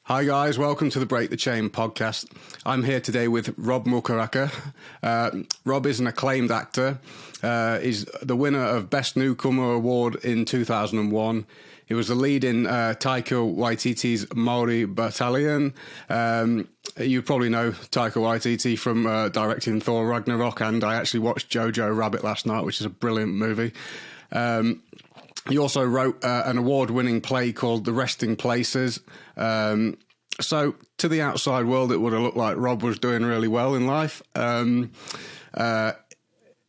Hi guys, welcome to the Break the Chain podcast. I'm here today with Rob Mokaraka. Rob is an acclaimed actor. He's the winner of Best Newcomer Award in 2001. He was the lead in Taika Waititi's Maori Battalion. You probably know Taika Waititi from directing Thor Ragnarok, and I actually watched Jojo Rabbit last night, which is a brilliant movie. He also wrote an award-winning play called The Resting Places. So to the outside world, it would have looked like Rob was doing really well in life.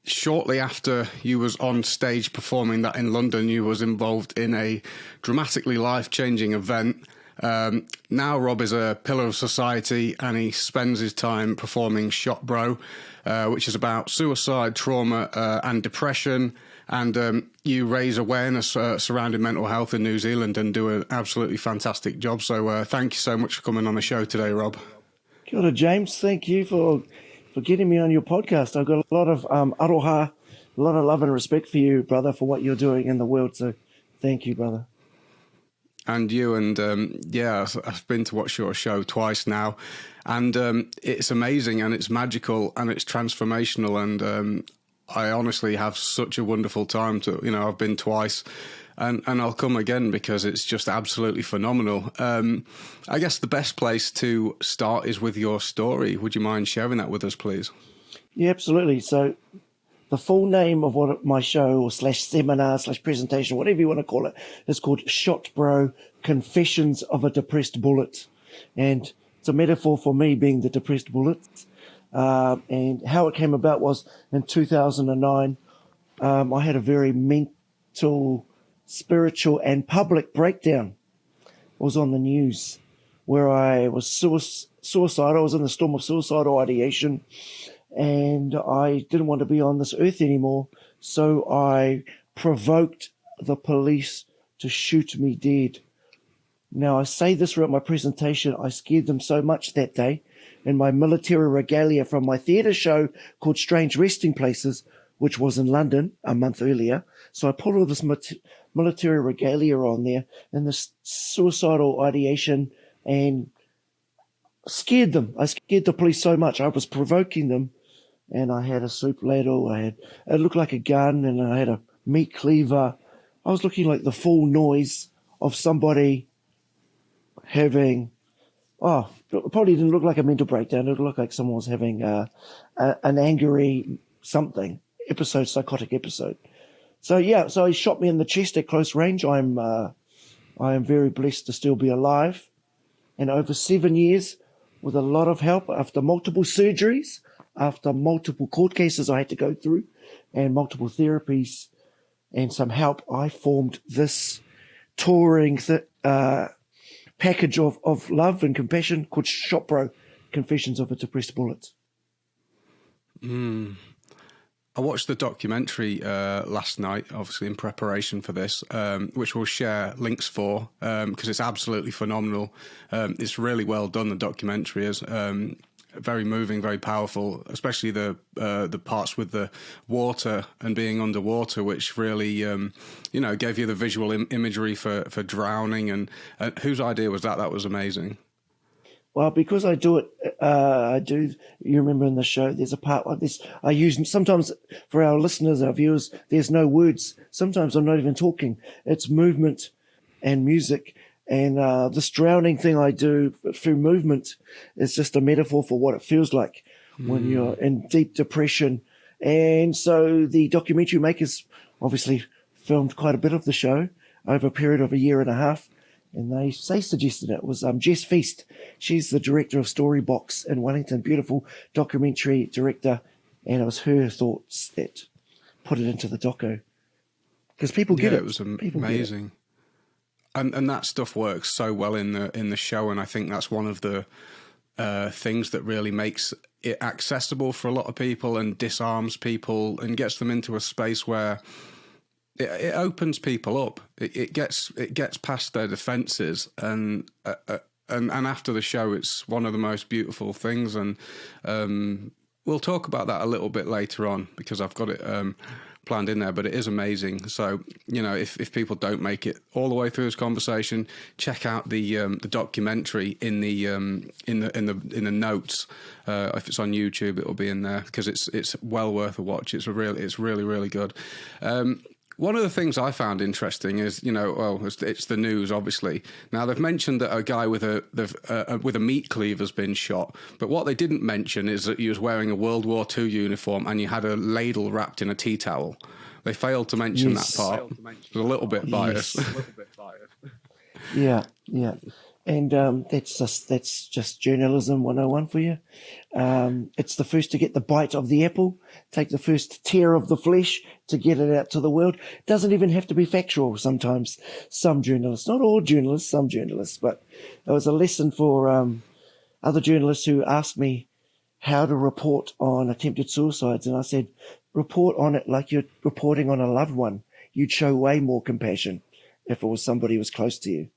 Shortly after you was on stage performing that in London, you was involved in a dramatically life-changing event. Now Rob is a pillar of society, and he spends his time performing Shot Bro, which is about suicide, trauma and depression. And you raise awareness surrounding mental health in New Zealand and do an absolutely fantastic job. So thank you so much for coming on the show today, Rob. Kia ora, James. Thank you for getting me on your podcast. I've got a lot of aroha, a lot of love and respect for you, brother, for what you're doing in the world. So thank you, brother. And you, and I've been to watch your show twice now, and it's amazing, and it's magical, and it's transformational, and I honestly have such a wonderful time. I've been twice, and I'll come again because it's just absolutely phenomenal. I guess the best place to start is with your story. Would you mind sharing that with us, please? Yeah, absolutely. So the full name of what my show or /seminar /presentation, whatever you want to call it, is called Shot Bro, Confessions of a Depressed Bullet. And it's a metaphor for me being the depressed bullet. And how it came about was in 2009, I had a very mental, spiritual and public breakdown. It was on the news where I was suicidal. I was in the storm of suicidal ideation, and I didn't want to be on this earth anymore. So I provoked the police to shoot me dead. Now, I say this throughout my presentation. I scared them so much that day in my military regalia from my theatre show called Strange Resting Places, which was in London a month earlier. So I put all this military regalia on there and this suicidal ideation and scared them. I scared the police so much. I was provoking them, and I had a soup ladle. it looked like a gun, and I had a meat cleaver. I was looking like the full noise of somebody having, it probably didn't look like a mental breakdown. It looked like someone was having an angry something psychotic episode. So he shot me in the chest at close range. I am very blessed to still be alive, and over 7 years, with a lot of help, after multiple surgeries, after multiple court cases I had to go through, and multiple therapies, and some help, I formed this touring package of love and compassion called Shot Bro, Confessions of a Depressed Bullet. I watched the documentary last night, obviously in preparation for this, which we'll share links for because it's absolutely phenomenal. It's really well done, the documentary is. Very moving, very powerful, especially the parts with the water and being underwater, which really, gave you the visual imagery for drowning. And whose idea was that? That was amazing. Well, because I do it, you remember in the show, there's a part like this. I use, sometimes for our listeners, our viewers, there's no words. Sometimes I'm not even talking. It's movement and music. And this drowning thing I do through movement is just a metaphor for what it feels like when you're in deep depression. And so the documentary makers obviously filmed quite a bit of the show over a period of a year and a half. And they suggested it was Jess Feast. She's the director of Storybox in Wellington, beautiful documentary director. And it was her thoughts that put it into the doco. Because people get it. It was amazing. And that stuff works so well in the show, and I think that's one of the things that really makes it accessible for a lot of people and disarms people and gets them into a space where it opens people up. It gets past their defences, and after the show, it's one of the most beautiful things. And we'll talk about that a little bit later on because I've got it planned in there, but it is amazing. So, you know, if people don't make it all the way through this conversation, check out the documentary in the notes. If it's on YouTube, it'll be in there, because it's well worth a watch. It's really good. One of the things I found interesting is, you know, well, it's the news, obviously. Now, they've mentioned that a guy with a meat cleaver's been shot, but what they didn't mention is that he was wearing a World War II uniform and you had a ladle wrapped in a tea towel. They failed to mention that part. It's a little bit biased. Yeah. And that's just journalism 101 for you. It's the first to get the bite of the apple, take the first tear of the flesh to get it out to the world. Doesn't even have to be factual sometimes. Some journalists, not all journalists, some journalists, but it was a lesson for other journalists who asked me how to report on attempted suicides. And I said, report on it like you're reporting on a loved one. You'd show way more compassion if it was somebody who was close to you.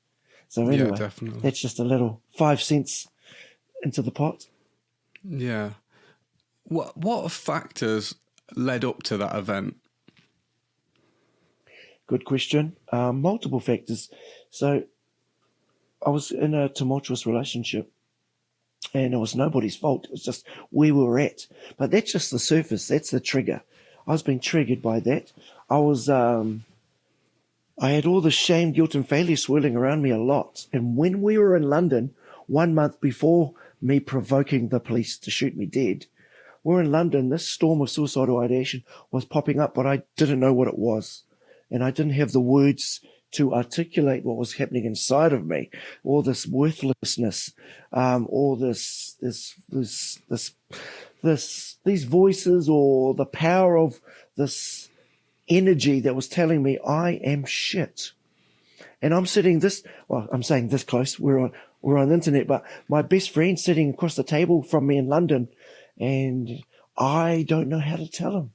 So anyway, definitely. That's just a little 5 cents into the pot. Yeah. What factors led up to that event? Good question. Multiple factors. So I was in a tumultuous relationship, and it was nobody's fault. It was just where we were at. But that's just the surface. That's the trigger. I was being triggered by that. I had all the shame, guilt, and failure swirling around me a lot. And when we were in London, 1 month before me provoking the police to shoot me dead, we're in London, this storm of suicidal ideation was popping up, but I didn't know what it was. And I didn't have the words to articulate what was happening inside of me, all this worthlessness, all these voices, or the power of this energy that was telling me I am shit. And I'm sitting I'm saying this close. We're on the internet, but my best friend sitting across the table from me in London, and I don't know how to tell him.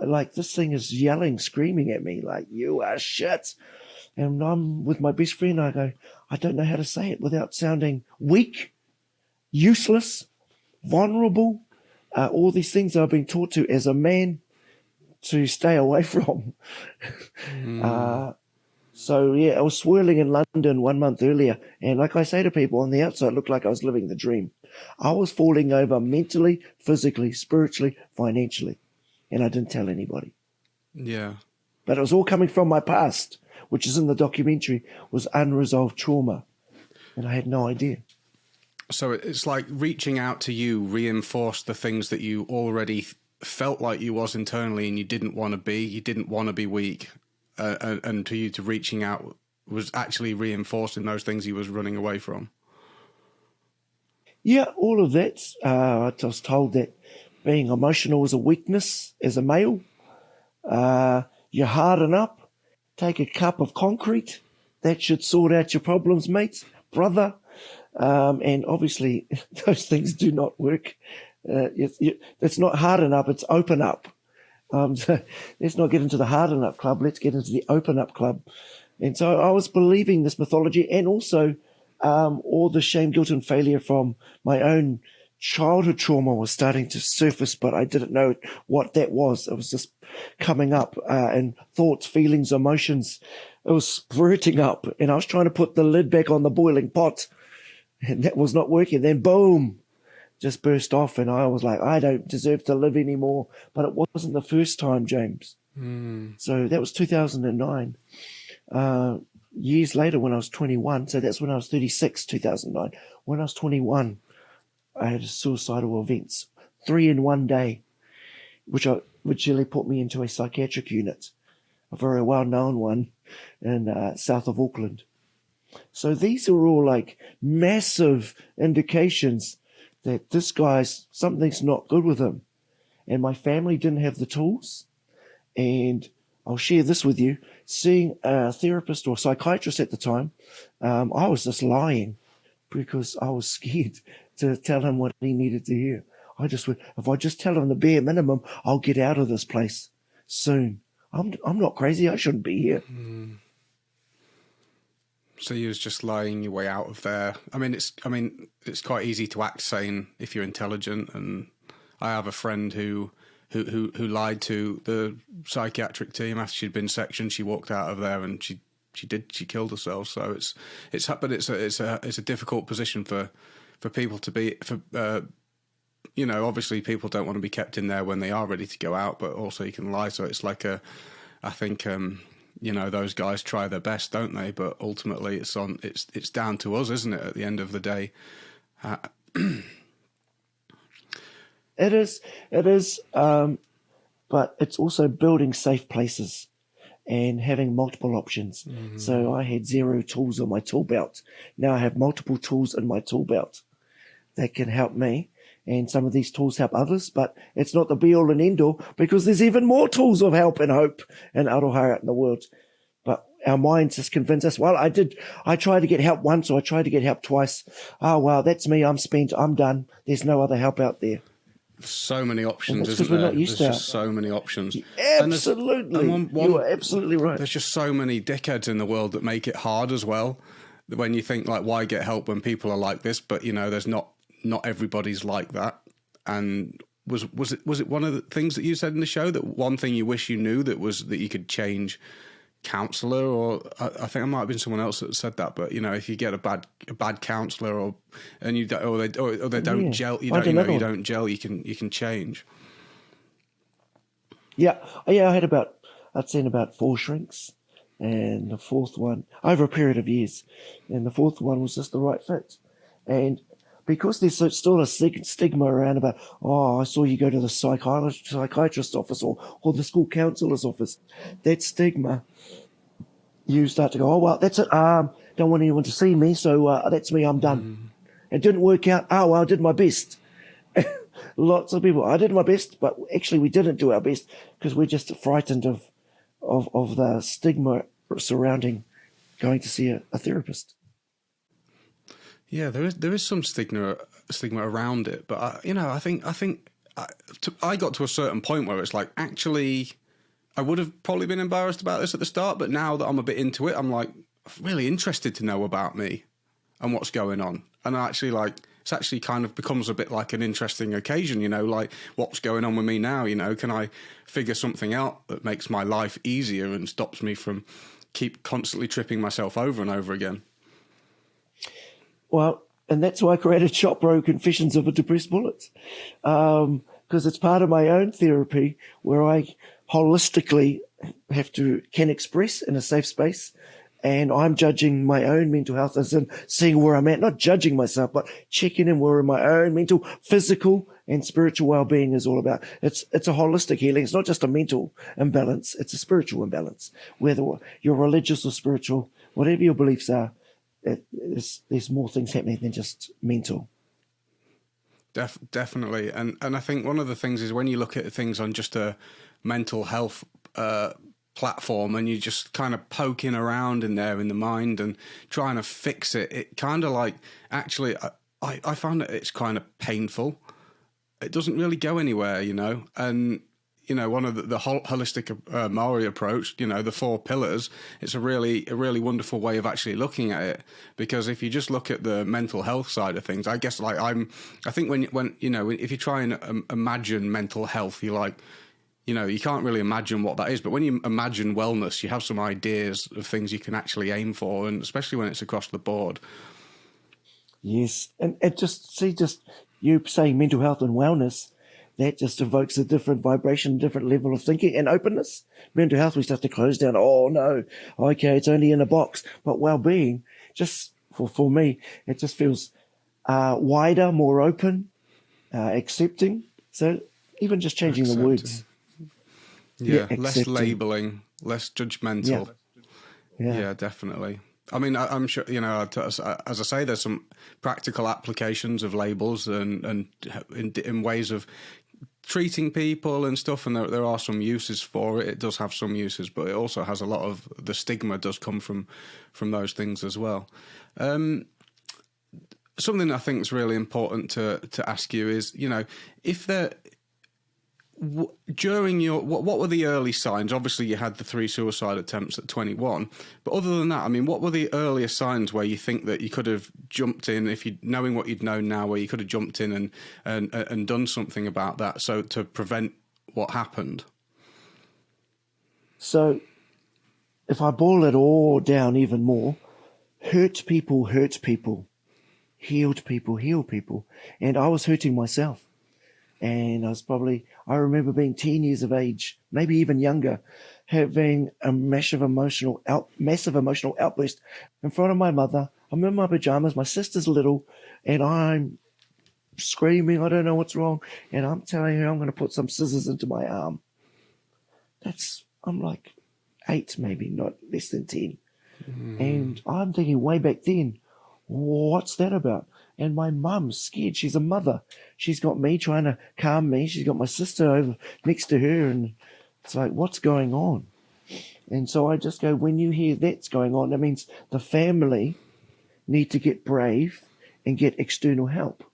Like, this thing is yelling, screaming at me like, you are shit. And I'm with my best friend. I go, I don't know how to say it without sounding weak, useless, vulnerable, all these things I've been taught to as a man to stay away from. So yeah, I was swirling in London 1 month earlier, and like I say to people, on the outside, it looked like I was living the dream. I was falling over mentally, physically, spiritually, financially, and I didn't tell anybody. Yeah. But it was all coming from my past, which is in the documentary, was unresolved trauma, and I had no idea. So it's like reaching out to you reinforced the things that you already felt like you was internally, and you didn't want to be. You didn't want to be weak, and to you, to reaching out was actually reinforcing those things you was running away from. Yeah, all of that. I was told that being emotional was a weakness as a male. You harden up, take a cup of concrete. That should sort out your problems, mate, brother. And obviously, those things do not work. It's not harden up, it's open up. So let's not get into the harden up club. Let's get into the open up club. And so I was believing this mythology, and also all the shame, guilt, and failure from my own childhood trauma was starting to surface, but I didn't know what that was. It was just coming up, and thoughts, feelings, emotions. It was spurting up, and I was trying to put the lid back on the boiling pot, and that was not working. Then boom, just burst off, and I was like, I don't deserve to live anymore. But it wasn't the first time, James. So that was 2009. Years later, when I was 21, so that's when I was 36, 2009. When I was 21, I had suicidal events, 3 in one day, which really put me into a psychiatric unit, a very well-known one in south of Auckland. So these are all like massive indications that this guy's, something's not good with him. And my family didn't have the tools. And I'll share this with you. Seeing a therapist or psychiatrist at the time, I was just lying because I was scared to tell him what he needed to hear. I just went, if I just tell him the bare minimum, I'll get out of this place soon. I'm not crazy. I shouldn't be here. So you was just lying your way out of there. I mean, it's quite easy to act sane if you're intelligent. And I have a friend who who lied to the psychiatric team after she'd been sectioned. She walked out of there and she killed herself. So it's a difficult position for people to be obviously people don't want to be kept in there when they are ready to go out, but also you can lie. So it's like I think those guys try their best, don't they? But ultimately it's down to us, isn't it? At the end of the day. It is, but it's also building safe places and having multiple options. Mm-hmm. So I had 0 tools on my tool belt. Now I have multiple tools in my tool belt that can help me, and some of these tools help others, but it's not the be-all and end-all, because there's even more tools of help and hope and aroha in the world. But our minds just convince us, well, I tried to get help once, or I tried to get help twice. Oh, well, that's me. I'm spent. I'm done. There's no other help out there. So many options, isn't there? There's just so many options. Absolutely. You are absolutely right. There's just so many dickheads in the world that make it hard as well. When you think, like, why get help when people are like this? But, there's not everybody's like that. And was it one of the things that you said in the show, that one thing you wish you knew that you could change counsellor? Or I think it might have been someone else that said that. But if you get a bad counsellor, they don't gel, you don't gel, you can change. Yeah, I'd seen about 4 shrinks, and the 4th one over a period of years, and the 4th one was just the right fit. And because there's still a stigma around about, I saw you go to the psychiatrist's office or the school counsellor's office, that stigma, you start to go, oh, well, that's it. Don't want anyone to see me, so that's me, I'm done. It didn't work out. Oh, well, I did my best. Lots of people, I did my best, but actually we didn't do our best because we're just frightened of the stigma surrounding going to see a therapist. Yeah, there is some stigma around it, but I think I got to a certain point where it's like, actually, I would have probably been embarrassed about this at the start, but now that I'm a bit into it, I'm like really interested to know about me and what's going on, and it's actually kind of becomes a bit like an interesting occasion, like what's going on with me now, can I figure something out that makes my life easier and stops me from keep constantly tripping myself over and over again. Well, and that's why I created Shot Bro Confessions of a Depressed Bullet, because it's part of my own therapy where I holistically can express in a safe space, and I'm judging my own mental health as in seeing where I'm at, not judging myself, but checking in where my own mental, physical, and spiritual well-being is all about. It's a holistic healing. It's not just a mental imbalance; it's a spiritual imbalance. Whether you're religious or spiritual, whatever your beliefs are. There's more things happening than just mental. Definitely. And I think one of the things is when you look at things on just a mental health platform and you're just kind of poking around in there in the mind and trying to fix it, it kind of like, actually, I found that it's kind of painful. It doesn't really go anywhere, and one of the whole holistic Maori approach, the 4 pillars, it's a really wonderful way of actually looking at it. Because if you just look at the mental health side of things, I guess I think when if you try and imagine mental health, you're like, you can't really imagine what that is. But when you imagine wellness, you have some ideas of things you can actually aim for, and especially when it's across the board. Yes, and it just you saying mental health and wellness, that just evokes a different vibration, different level of thinking and openness. Mental health, we start to close down. Oh, no. Okay, it's only in a box. But well-being, just for me, it just feels wider, more open, accepting. So even just changing the words. Yeah, less labelling, less judgmental. Yeah, definitely. I mean, I'm sure, as I say, there's some practical applications of labels and in ways of treating people and stuff, and there are some uses for it. It does have some uses, but it also has a lot of the stigma does come from those things as well. Something I think is really important to ask you is, if there during your what were the early signs? Obviously, you had the 3 suicide attempts at 21, but other than that, I mean, what were the earliest signs where you think that you could have jumped in, if you knowing what you'd known now, where you could have jumped in and done something about that, so to prevent what happened? So if I boil it all down even more, hurt people, healed people, heal people. And I was hurting myself. And I remember being 10 years of age, maybe even younger, having a massive emotional outburst in front of my mother. I'm in my pajamas, my sister's little, and I'm screaming, I don't know what's wrong. And I'm telling her I'm going to put some scissors into my arm. I'm like 8, maybe, not less than 10. And I'm thinking way back then, what's that about? And my mum's scared. She's a mother. She's got me trying to calm me. She's got my sister over next to her. And it's like, what's going on? And so I just go, when you hear that's going on, that means the family need to get brave and get external help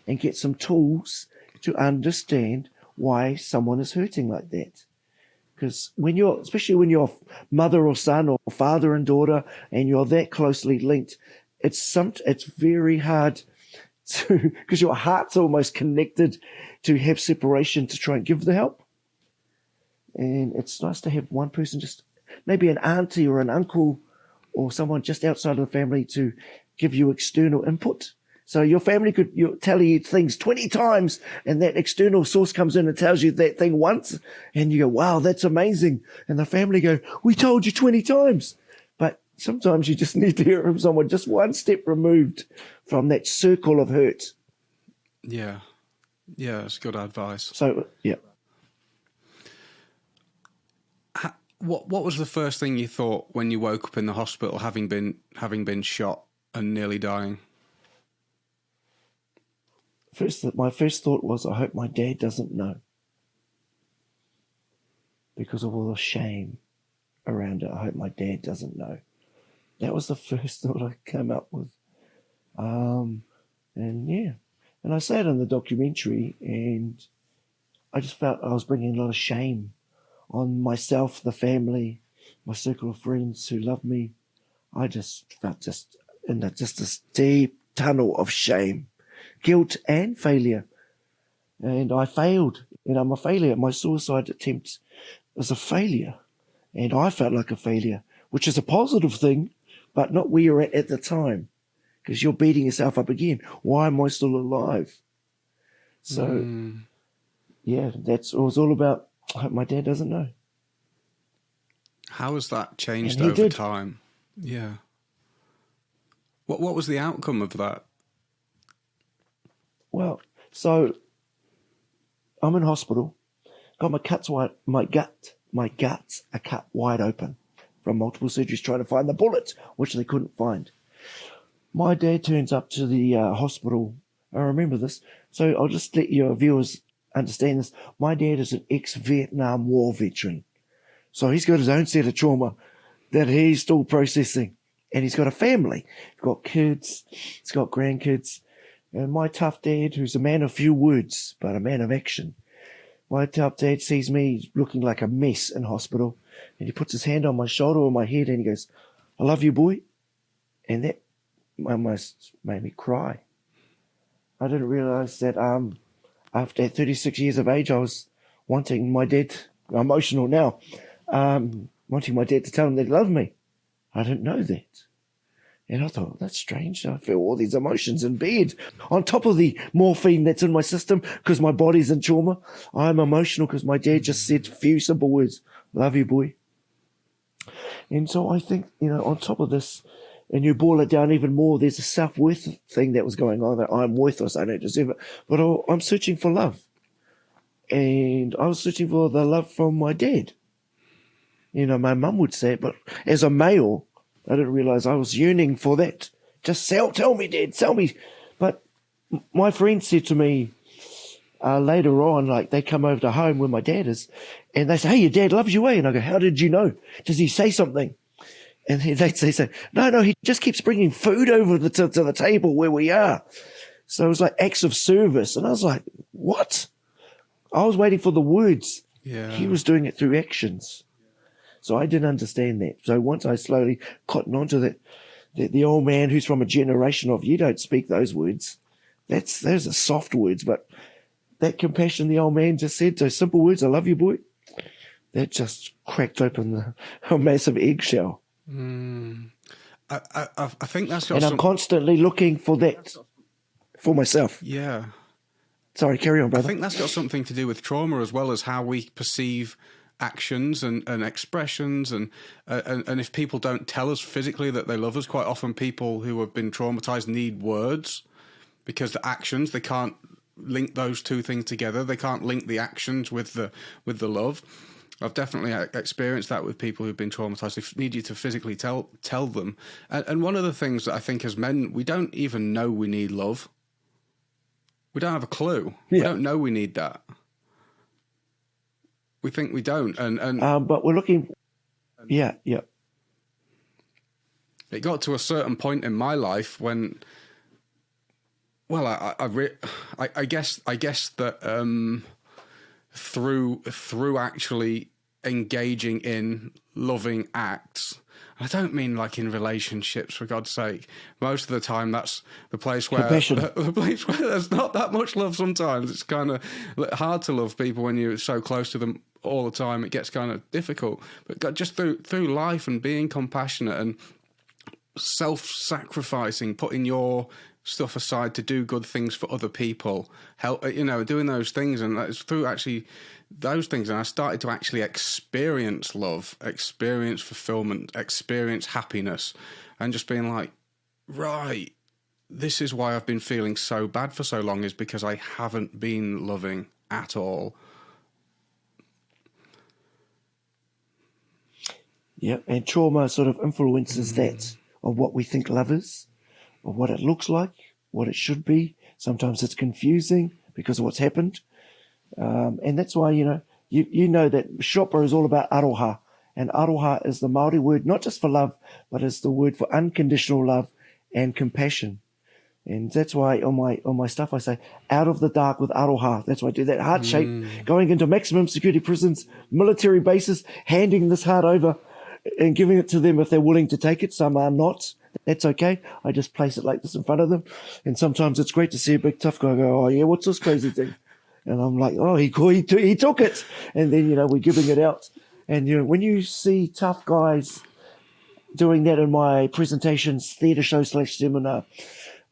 and get some tools to understand why someone is hurting like that. Because especially when you're mother or son or father and daughter and you're that closely linked, it's very hard to, because your heart's almost connected, to have separation to try and give the help. And it's nice to have one person, just maybe an auntie or an uncle or someone just outside of the family, to give you external input. So your family could tell you things 20 times, and that external source comes in and tells you that thing once, and you go, wow, that's amazing. And the family go, we told you 20 times. But sometimes you just need to hear from someone just one step removed from that circle of hurt. Yeah. Yeah, that's good advice. So, yeah. What was the first thing you thought when you woke up in the hospital, having been shot and nearly dying? My first thought was, I hope my dad doesn't know, because of all the shame around it. I hope my dad doesn't know. That was the first thought I came up with. And I say it in the documentary, and I just felt I was bringing a lot of shame on myself, the family, my circle of friends who love me. I just felt in this deep tunnel of shame, guilt and failure. And I failed. I'm a failure. My suicide attempt was a failure. And I felt like a failure, which is a positive thing, but not where you're at the time, because you're beating yourself up again. Why am I still alive? So, that's what it was all about. I hope my dad doesn't know. How has that changed over time? Yeah. What was the outcome of that? Well, so I'm in hospital. Got my guts are cut wide open from multiple surgeries trying to find the bullet, which they couldn't find. My dad turns up to the hospital. I remember this. So I'll just let your viewers understand this. My dad is an ex-Vietnam War veteran. So he's got his own set of trauma that he's still processing. And he's got a family. He's got kids. He's got grandkids. And my tough dad, who's a man of few words, but a man of action. My tough dad sees me looking like a mess in hospital. And he puts his hand on my shoulder or my head and he goes, I love you, boy. And that almost made me cry. I didn't realize that after 36 years of age, I was wanting my dad, I'm emotional now, wanting my dad to tell him that he loved me. I didn't know that. And I thought, that's strange. I feel all these emotions in bed. On top of the morphine that's in my system because my body's in trauma, I'm emotional because my dad just said a few simple words, love you, boy. And so I think, on top of this, and you boil it down even more, there's a self-worth thing that was going on, that I'm worthless, I don't deserve it. But I'm searching for love. And I was searching for the love from my dad. My mum would say it, but as a male, I didn't realize I was yearning for that. Just tell me, Dad, tell me. But my friend said to me later on, like they come over to home where my dad is, and they say, hey, your dad loves you, eh? And I go, how did you know? Does he say something? And they'd say, no, he just keeps bringing food over to the table where we are. So it was like acts of service. And I was like, what? I was waiting for the words. Yeah. He was doing it through actions. So I didn't understand that. So once I slowly cottoned onto that, the old man who's from a generation of, you don't speak those words. Those are soft words, but that compassion the old man just said, those simple words, I love you, boy, that just cracked open a massive eggshell. I think that's got And I'm constantly looking for that for myself. Yeah. Sorry, carry on, brother. I think that's got something to do with trauma as well as how we perceive actions and expressions. And if people don't tell us physically that they love us, quite often people who have been traumatized need words, because the actions, they can't link those two things together. They can't link the actions with the love. I've definitely experienced that with people who've been traumatized. They need you to physically tell them. And one of the things that I think as men, we don't even know we need love. We don't have a clue. Yeah. We don't know we need that. We think we don't. But we're looking... Yeah. It got to a certain point in my life when... Well, I guess that through actually engaging in loving acts, I don't mean like in relationships, for God's sake. Most of the time, that's the place where there's not that much love. Sometimes it's kind of hard to love people when you're so close to them all the time. It gets kind of difficult. But just through life and being compassionate and self-sacrificing, putting your stuff aside to do good things for other people, help, doing those things, and it's through actually those things, and I started to actually experience love, experience fulfillment, experience happiness, and just being like, right, this is why I've been feeling so bad for so long, is because I haven't been loving at all. Yeah, and trauma sort of influences that of what we think love is, of what it looks like, what it should be. Sometimes it's confusing because of what's happened. And that's why, you know that Shopper is all about aroha. And aroha is the Māori word, not just for love, but it's the word for unconditional love and compassion. And that's why on my stuff I say, out of the dark with aroha. That's why I do that heart shape, going into maximum security prisons, military bases, handing this heart over and giving it to them if they're willing to take it. Some are not. That's okay. I just place it like this in front of them. And sometimes it's great to see a big tough guy go, oh, yeah, what's this crazy thing? And I'm like, oh, he took it. And then, we're giving it out. And, when you see tough guys doing that in my presentations, theatre show / seminar,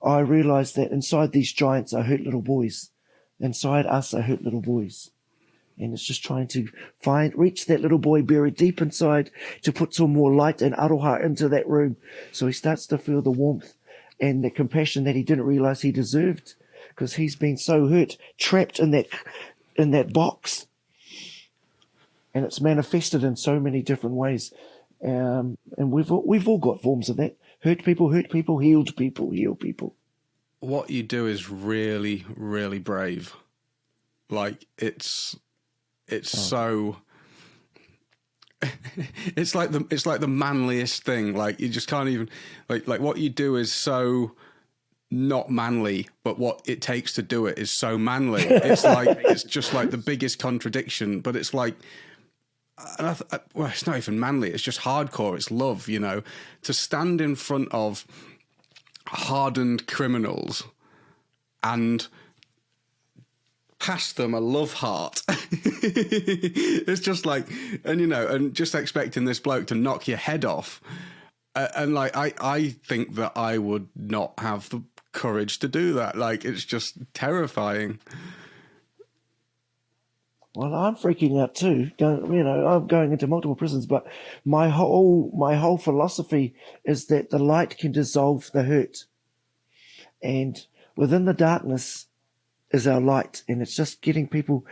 I realized that inside these giants are hurt little boys. Inside us are hurt little boys. And it's just trying to reach that little boy buried deep inside to put some more light and aroha into that room. So he starts to feel the warmth and the compassion that he didn't realize he deserved, because he's been so hurt, trapped in that box. And it's manifested in so many different ways. And we've all got forms of that. Hurt people, healed people, heal people. What you do is really, really brave. Like, it's so it's like the manliest thing. Like, you just can't even like what you do is so not manly, but what it takes to do it is so manly. It's like it's just like the biggest contradiction, but it's like, and well, it's not even manly, it's just hardcore. It's love, to stand in front of hardened criminals and pass them a love heart. It's just like, and just expecting this bloke to knock your head off. And like, I think that I would not have the courage to do that. Like, it's just terrifying. Well, I'm freaking out too. I'm going into multiple prisons, but my whole philosophy is that the light can dissolve the hurt, and within the darkness is our light, and it's just getting people,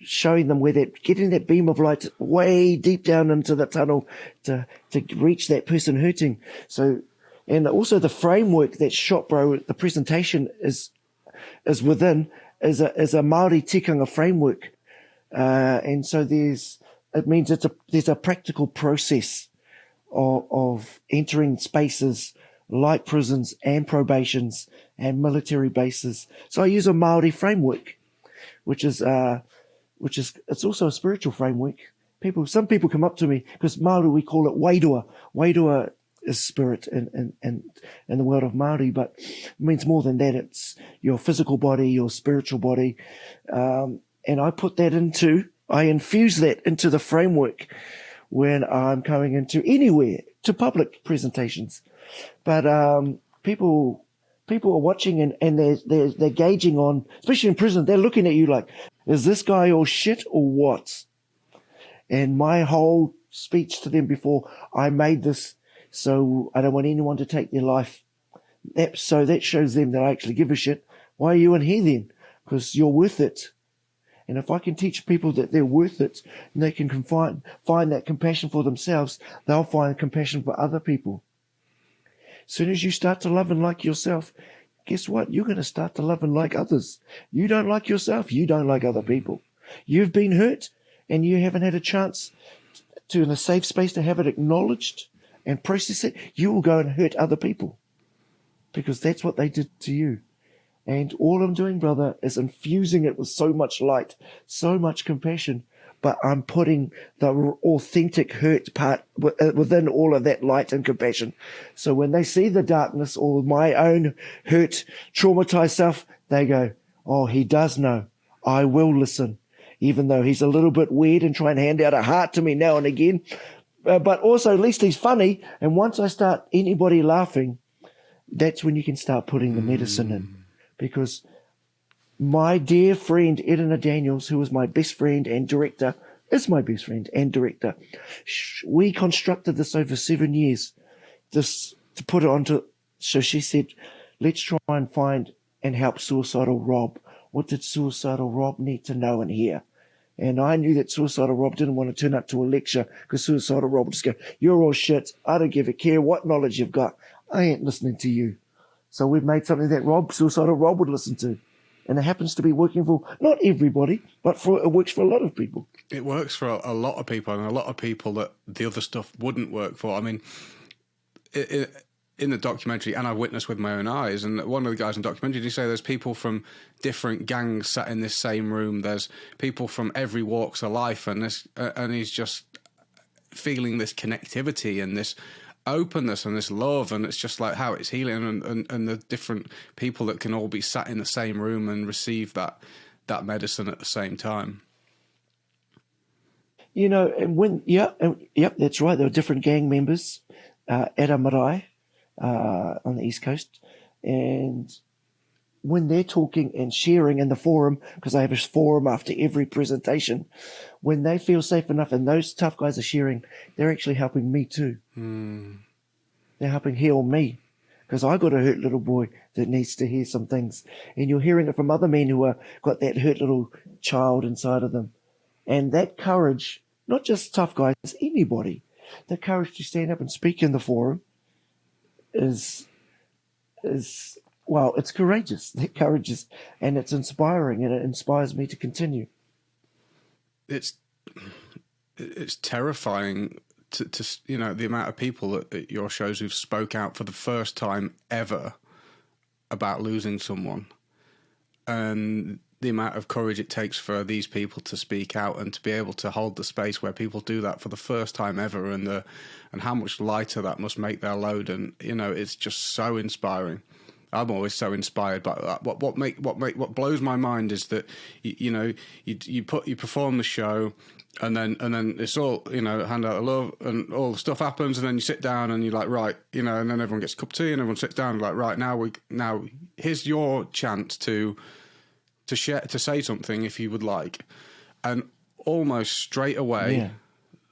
showing them getting that beam of light way deep down into the tunnel to reach that person hurting. So, and also the framework that Shopbro, the presentation is within, is a Māori tikanga framework. And so there's a practical process of entering spaces like prisons and probations and military bases. So I use a Māori framework, which is it's also a spiritual framework. Some people come up to me, because Māori, we call it wairua. Wairua is spirit in the world of Māori, but it means more than that. It's your physical body, your spiritual body. And I infuse that into the framework when I'm going into anywhere, to public presentations. But people are watching and they're gauging on, especially in prison, they're looking at you like, is this guy all shit or what? And my whole speech to them before, I made this so I don't want anyone to take their life. So that shows them that I actually give a shit. Why are you in here then? Because you're worth it. And if I can teach people that they're worth it, and they can find that compassion for themselves, they'll find compassion for other people. As soon as you start to love and like yourself, guess what? You're going to start to love and like others. You don't like yourself, you don't like other people. You've been hurt, and you haven't had a chance to, in a safe space, to have it acknowledged and process it. You will go and hurt other people because that's what they did to you. And all I'm doing, brother, is infusing it with so much light, so much compassion, but I'm putting the authentic hurt part within all of that light and compassion. So when they see the darkness or my own hurt, traumatized self, they go, oh, he does know. I will listen, even though he's a little bit weird and try and hand out a heart to me now and again. But also, at least he's funny. And once I start anybody laughing, that's when you can start putting the medicine in. Because my dear friend Edina Daniels, who was my best friend and director, is my best friend and director. We constructed this over 7 years, this to put it onto. So she said, let's try and find and help suicidal Rob. What did suicidal Rob need to know and hear? And I knew that suicidal Rob didn't want to turn up to a lecture because suicidal Rob would just go, you're all shit. I don't give a care what knowledge you've got. I ain't listening to you. So we've made something that suicidal Rob would listen to. And it happens to be working for not everybody, but it works for a lot of people. It works for a lot of people, and a lot of people that the other stuff wouldn't work for. I mean, in the documentary, and I witnessed with my own eyes, and one of the guys in the documentary, did you say there's people from different gangs sat in this same room? There's people from every walks of life, and he's just feeling this connectivity and this openness and this love, and it's just like how it's healing, and the different people that can all be sat in the same room and receive that medicine at the same time. You know, and yep, that's right. There were different gang members at a marae on the East Coast, and when they're talking and sharing in the forum, because I have a forum after every presentation, when they feel safe enough and those tough guys are sharing, they're actually helping me too. They're helping heal me, because I got a hurt little boy that needs to hear some things, and you're hearing it from other men who are got that hurt little child inside of them. And that courage, not just tough guys, anybody, the courage to stand up and speak in the forum is well, it's courageous. That courage is, and it's inspiring, and it inspires me to continue. It's terrifying to you know, the amount of people at your shows who've spoke out for the first time ever about losing someone, and the amount of courage it takes for these people to speak out and to be able to hold the space where people do that for the first time ever, and how much lighter that must make their load. And you know, it's just so inspiring. I'm always so inspired by that. What blows my mind is that you perform the show, and then it's all, you know, hand out of love, and all the stuff happens, and then you sit down and you're like, right, you know, and then everyone gets a cup of tea and everyone sits down and like, right, now here's your chance to share, to say something if you would like. And almost straight away,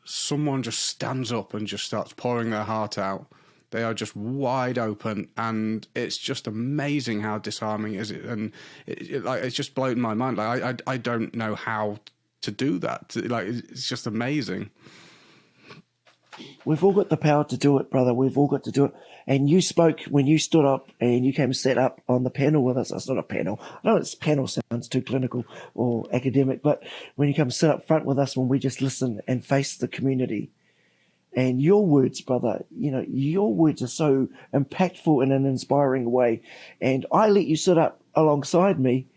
someone just stands up and just starts pouring their heart out. They are just wide open, and it's just amazing how disarming it is. And it's just blown my mind. Like I don't know how to do that. Like, it's just amazing. We've all got the power to do it, brother. We've all got to do it. And you spoke when you stood up and you came and sat up on the panel with us. It's not a panel. I know it's panel sounds too clinical or academic, but when you come sit up front with us when we just listen and face the community. And your words, brother, you know, your words are so impactful in an inspiring way. And I let you sit up alongside me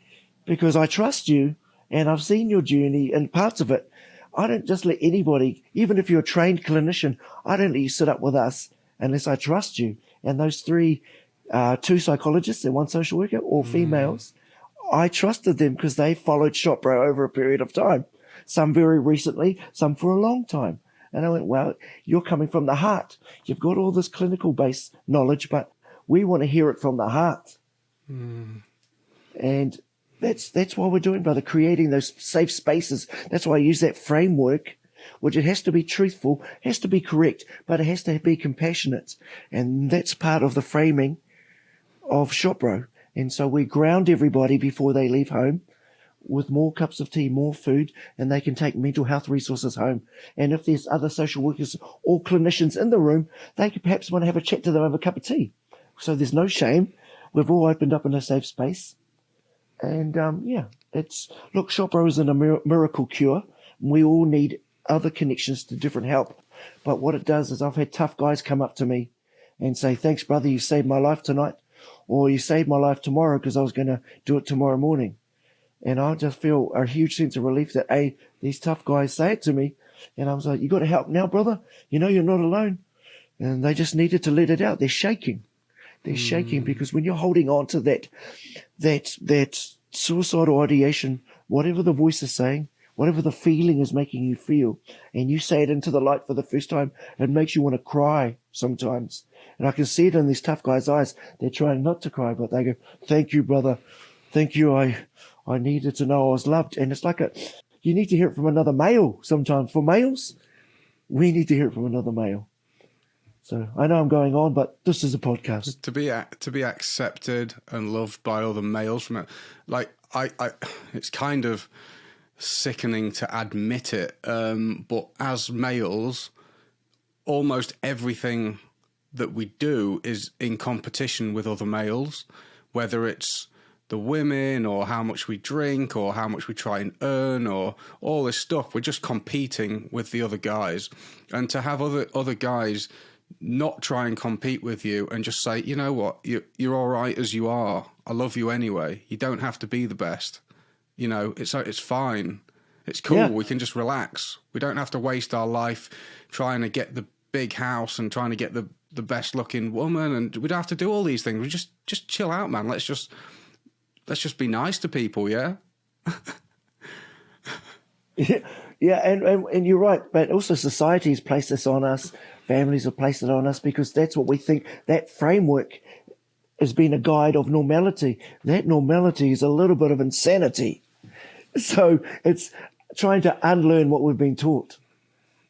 because I trust you and I've seen your journey and parts of it. I don't just let anybody, even if you're a trained clinician, I don't let you sit up with us unless I trust you. And those three, two psychologists and one social worker, all females, I trusted them because they followed Shot Bro over a period of time. Some very recently, some for a long time. And I went, well, you're coming from the heart. You've got all this clinical based knowledge, but we want to hear it from the heart. And that's what we're doing, brother, creating those safe spaces. That's why I use that framework, which it has to be truthful, has to be correct, but it has to be compassionate. And that's part of the framing of Shot Bro. And so we ground everybody before they leave home with more cups of tea, more food, and they can take mental health resources home. And if there's other social workers or clinicians in the room, they could perhaps want to have a chat to them over a cup of tea. So there's no shame. We've all opened up in a safe space. And look, Shot Bro isn't a miracle cure. We all need other connections to different help. But what it does is I've had tough guys come up to me and say, thanks, brother, you saved my life tonight. Or you saved my life tomorrow because I was going to do it tomorrow morning. And I just feel a huge sense of relief that, these tough guys say it to me. And I was like, you got to help now, brother. You know, you're not alone. And they just needed to let it out. They're shaking. They're shaking because when you're holding on to that suicidal ideation, whatever the voice is saying, whatever the feeling is making you feel, and you say it into the light for the first time, it makes you want to cry sometimes. And I can see it in these tough guys' eyes. They're trying not to cry, but they go, thank you, brother. Thank you. I needed to know I was loved. And it's like you need to hear it from another male sometimes. For males, we need to hear it from another male. So I know I'm going on, but this is a podcast. To be accepted and loved by other males from it, like I it's kind of sickening to admit it, but as males, almost everything that we do is in competition with other males, whether it's the women or how much we drink or how much we try and earn or all this stuff. We're just competing with the other guys, and to have other guys not try and compete with you and just say, you know what, you're all right as you are. I love you anyway. You don't have to be the best. You know, it's fine. It's cool. Yeah. We can just relax. We don't have to waste our life trying to get the big house and trying to get the best looking woman, and we don't have to do all these things. We just chill out, man. Let's just be nice to people, yeah. Yeah, and you're right, but also society has placed this on us. Families have placed it on us because that's what we think. That framework has been a guide of normality. That normality is a little bit of insanity. So it's trying to unlearn what we've been taught,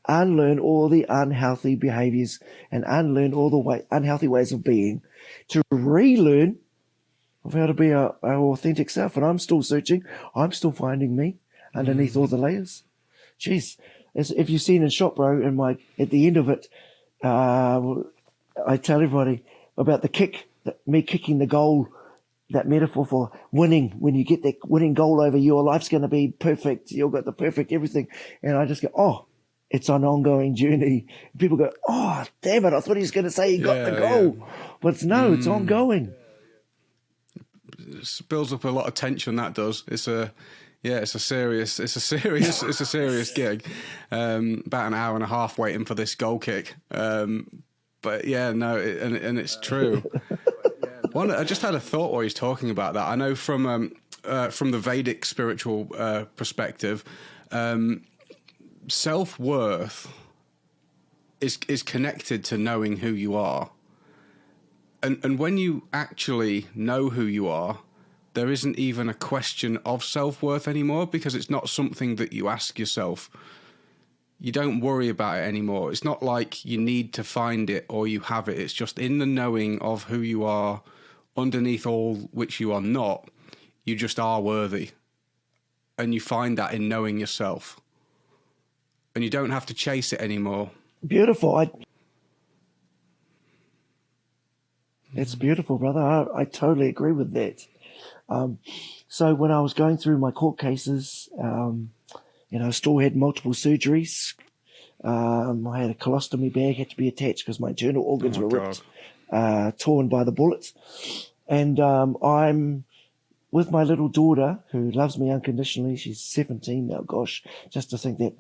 unlearn all the unhealthy behaviors and unlearn all the unhealthy ways of being, to relearn of how to be our authentic self. And I'm still searching. I'm still finding me underneath all the layers. Jeez, as if you've seen in Shot Bro, at the end of it, I tell everybody about the kick, me kicking the goal, that metaphor for winning. When you get that winning goal over, your life's going to be perfect. You've got the perfect everything. And I just go, it's an ongoing journey. People go, damn it, I thought he was going to say he got the goal. Yeah. But it's ongoing. It builds up a lot of tension, that does. It's a serious gig. About an hour and a half waiting for this goal kick. But yeah, no, and it's true. I just had a thought while he's talking about that. I know from the Vedic spiritual perspective, self-worth is connected to knowing who you are. And when you actually know who you are, there isn't even a question of self-worth anymore, because it's not something that you ask yourself. You don't worry about it anymore. It's not like you need to find it or you have it. It's just in the knowing of who you are, underneath all which you are not. You just are worthy. And you find that in knowing yourself. And you don't have to chase it anymore. Beautiful. It's beautiful, brother. I totally agree with that. So when I was going through my court cases, I still had multiple surgeries. I had a colostomy bag had to be attached because my internal organs were ripped, torn by the bullets. And I'm with my little daughter, who loves me unconditionally. She's 17 now. Gosh, just to think that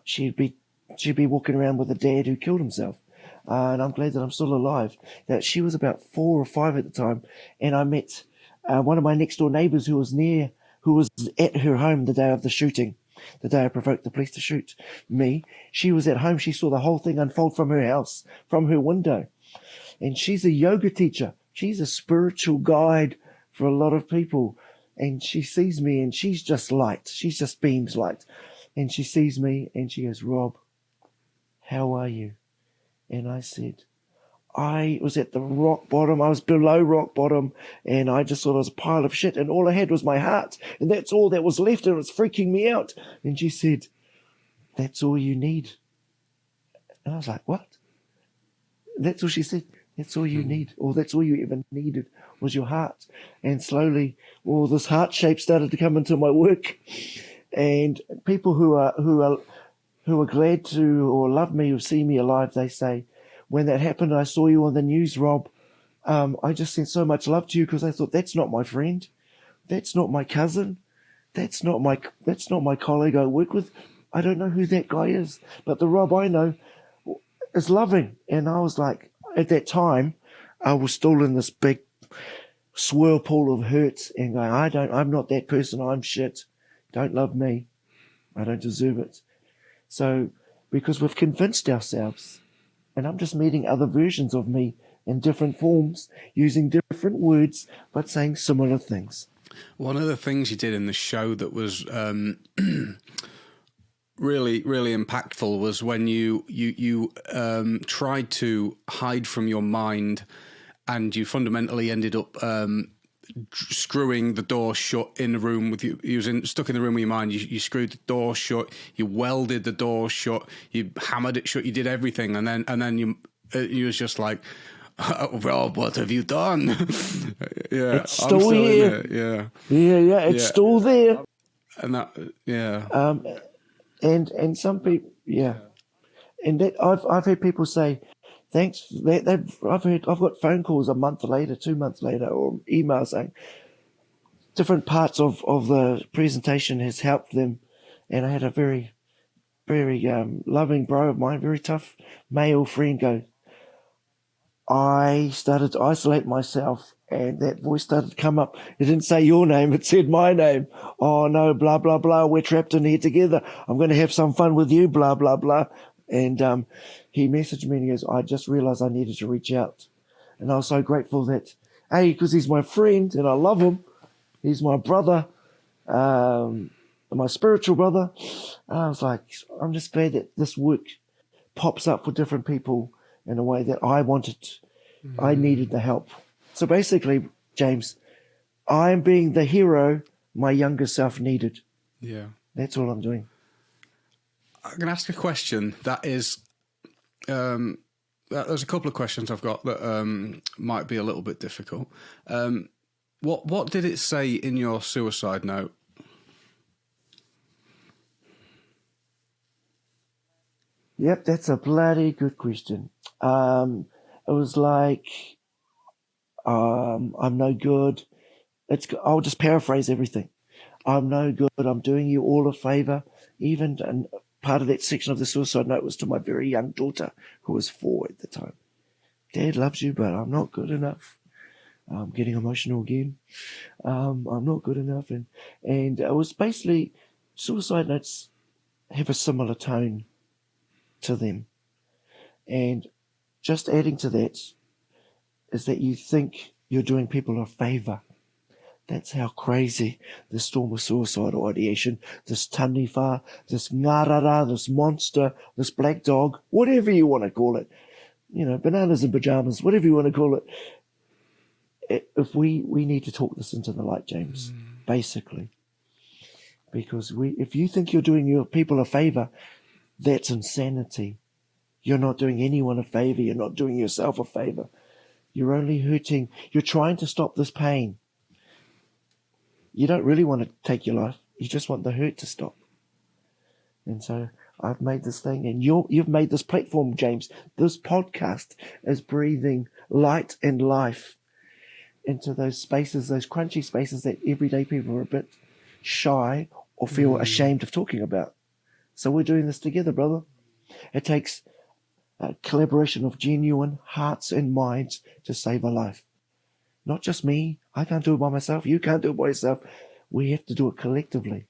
she'd be walking around with a dad who killed himself. and I'm glad that I'm still alive. That she was about 4 or 5 at the time, and I met one of my next door neighbours who was at her home the day of the shooting, the day I provoked the police to shoot me. She was at home. She saw the whole thing unfold from her house, from her window. And she's a yoga teacher. She's a spiritual guide for a lot of people. And she sees me and she's just light. She's just beams light. And she sees me and she goes, Rob, how are you? And I said, I was at the rock bottom. I was below rock bottom, and I just thought I was a pile of shit, and all I had was my heart, and that's all that was left, and it was freaking me out. And she said, that's all you need. And I was like, what? That's all she said. That's all you need, or that's all you ever needed was your heart. And slowly, all this heart shape started to come into my work, and people who are glad to or love me or see me alive, they say, when that happened, I saw you on the news, Rob. I just sent so much love to you because I thought, that's not my friend. That's not my cousin. That's not my colleague I work with. I don't know who that guy is. But the Rob I know is loving. And I was like, at that time, I was still in this big swirlpool of hurt and going, I'm not that person. I'm shit. Don't love me. I don't deserve it. So, because we've convinced ourselves, and I'm just meeting other versions of me in different forms, using different words, but saying similar things. One of the things you did in the show that was really, really impactful was when you tried to hide from your mind, and you fundamentally ended up screwing the door shut in the room with you. You was stuck in the room with your mind. You screwed the door shut. You welded the door shut. You hammered it shut. You did everything, and then you was just like, oh, Rob, what have you done? Yeah, it's still here. Yeah, it's still there. And that, and some people, and that I've heard people say, thanks. I've got phone calls a month later, 2 months later, or emails saying different parts of the presentation has helped them. And I had a very, very loving bro of mine, very tough male friend, go, I started to isolate myself, and that voice started to come up. It didn't say your name, it said my name. Oh no, blah, blah, blah. We're trapped in here together. I'm going to have some fun with you, blah, blah, blah. And he messaged me and he goes, I just realized I needed to reach out. And I was so grateful that, A, because he's my friend and I love him. He's my brother, my spiritual brother. And I was like, I'm just glad that this work pops up for different people in a way that I wanted. I needed the help. So basically, James, I'm being the hero my younger self needed. Yeah. That's all I'm doing. I'm going to ask a question that is, there's a couple of questions I've got that might be a little bit difficult. What did it say in your suicide note? Yep, that's a bloody good question. It was like, I'm no good. I'll just paraphrase everything. I'm no good. I'm doing you all a favor. Even, and part of that section of the suicide note was to my very young daughter, who was 4 at the time. Dad loves you, but I'm not good enough. I'm getting emotional again. I'm not good enough. And it was basically, suicide notes have a similar tone to them. And just adding to that is that you think you're doing people a favor. That's how crazy this storm of suicidal ideation, this taniwha, this ngarara, this monster, this black dog, whatever you want to call it, bananas and pajamas, whatever you want to call it. If we need to talk this into the light, James, basically. Because if you think you're doing your people a favor, that's insanity. You're not doing anyone a favor. You're not doing yourself a favor. You're only hurting. You're trying to stop this pain. You don't really want to take your life. You just want the hurt to stop. And so I've made this thing, and you've made this platform, James. This podcast is breathing light and life into those spaces, those crunchy spaces that everyday people are a bit shy or feel ashamed of talking about. So we're doing this together, brother. It takes a collaboration of genuine hearts and minds to save a life. Not just me. I can't do it by myself. You can't do it by yourself. We have to do it collectively.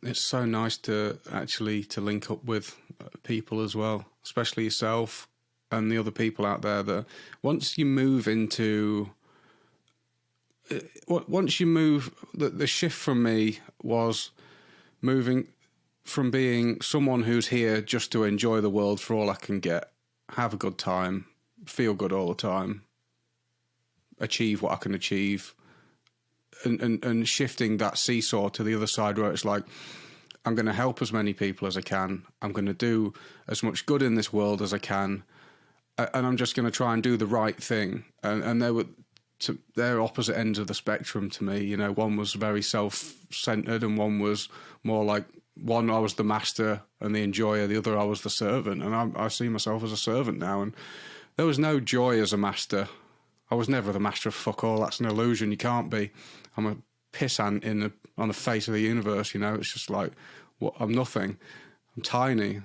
It's so nice to actually to link up with people as well, especially yourself and the other people out there. That once you move, the shift from me was moving from being someone who's here just to enjoy the world for all I can get, have a good time, feel good all the time, achieve what I can achieve, and shifting that seesaw to the other side where it's like, I'm going to help as many people as I can. I'm going to do as much good in this world as I can. And I'm just going to try and do the right thing. And they're opposite ends of the spectrum to me. You know, one was very self-centered and one was more like, one, I was the master and the enjoyer. The other, I was the servant. And I see myself as a servant now. And there was no joy as a master. I was never the master of fuck all. That's an illusion. You can't be. I'm a pissant on the face of the universe. You know, it's just like, I'm nothing. I'm tiny.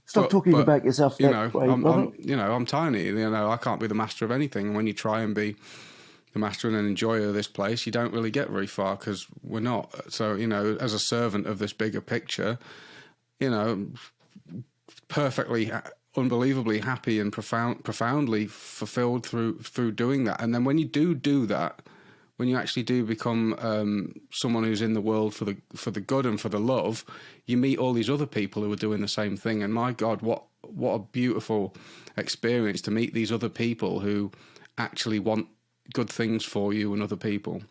Stop talking about yourself that way. I'm tiny. You know, I can't be the master of anything. And when you try and be the master and an enjoyer of this place, you don't really get very far because we're not. So, you know, as a servant of this bigger picture, you know, perfectly, unbelievably happy and profoundly fulfilled through doing that. And then when you do that, when you actually do become someone who's in the world for the good and for the love, you meet all these other people who are doing the same thing. And my God, what a beautiful experience to meet these other people who actually want good things for you and other people.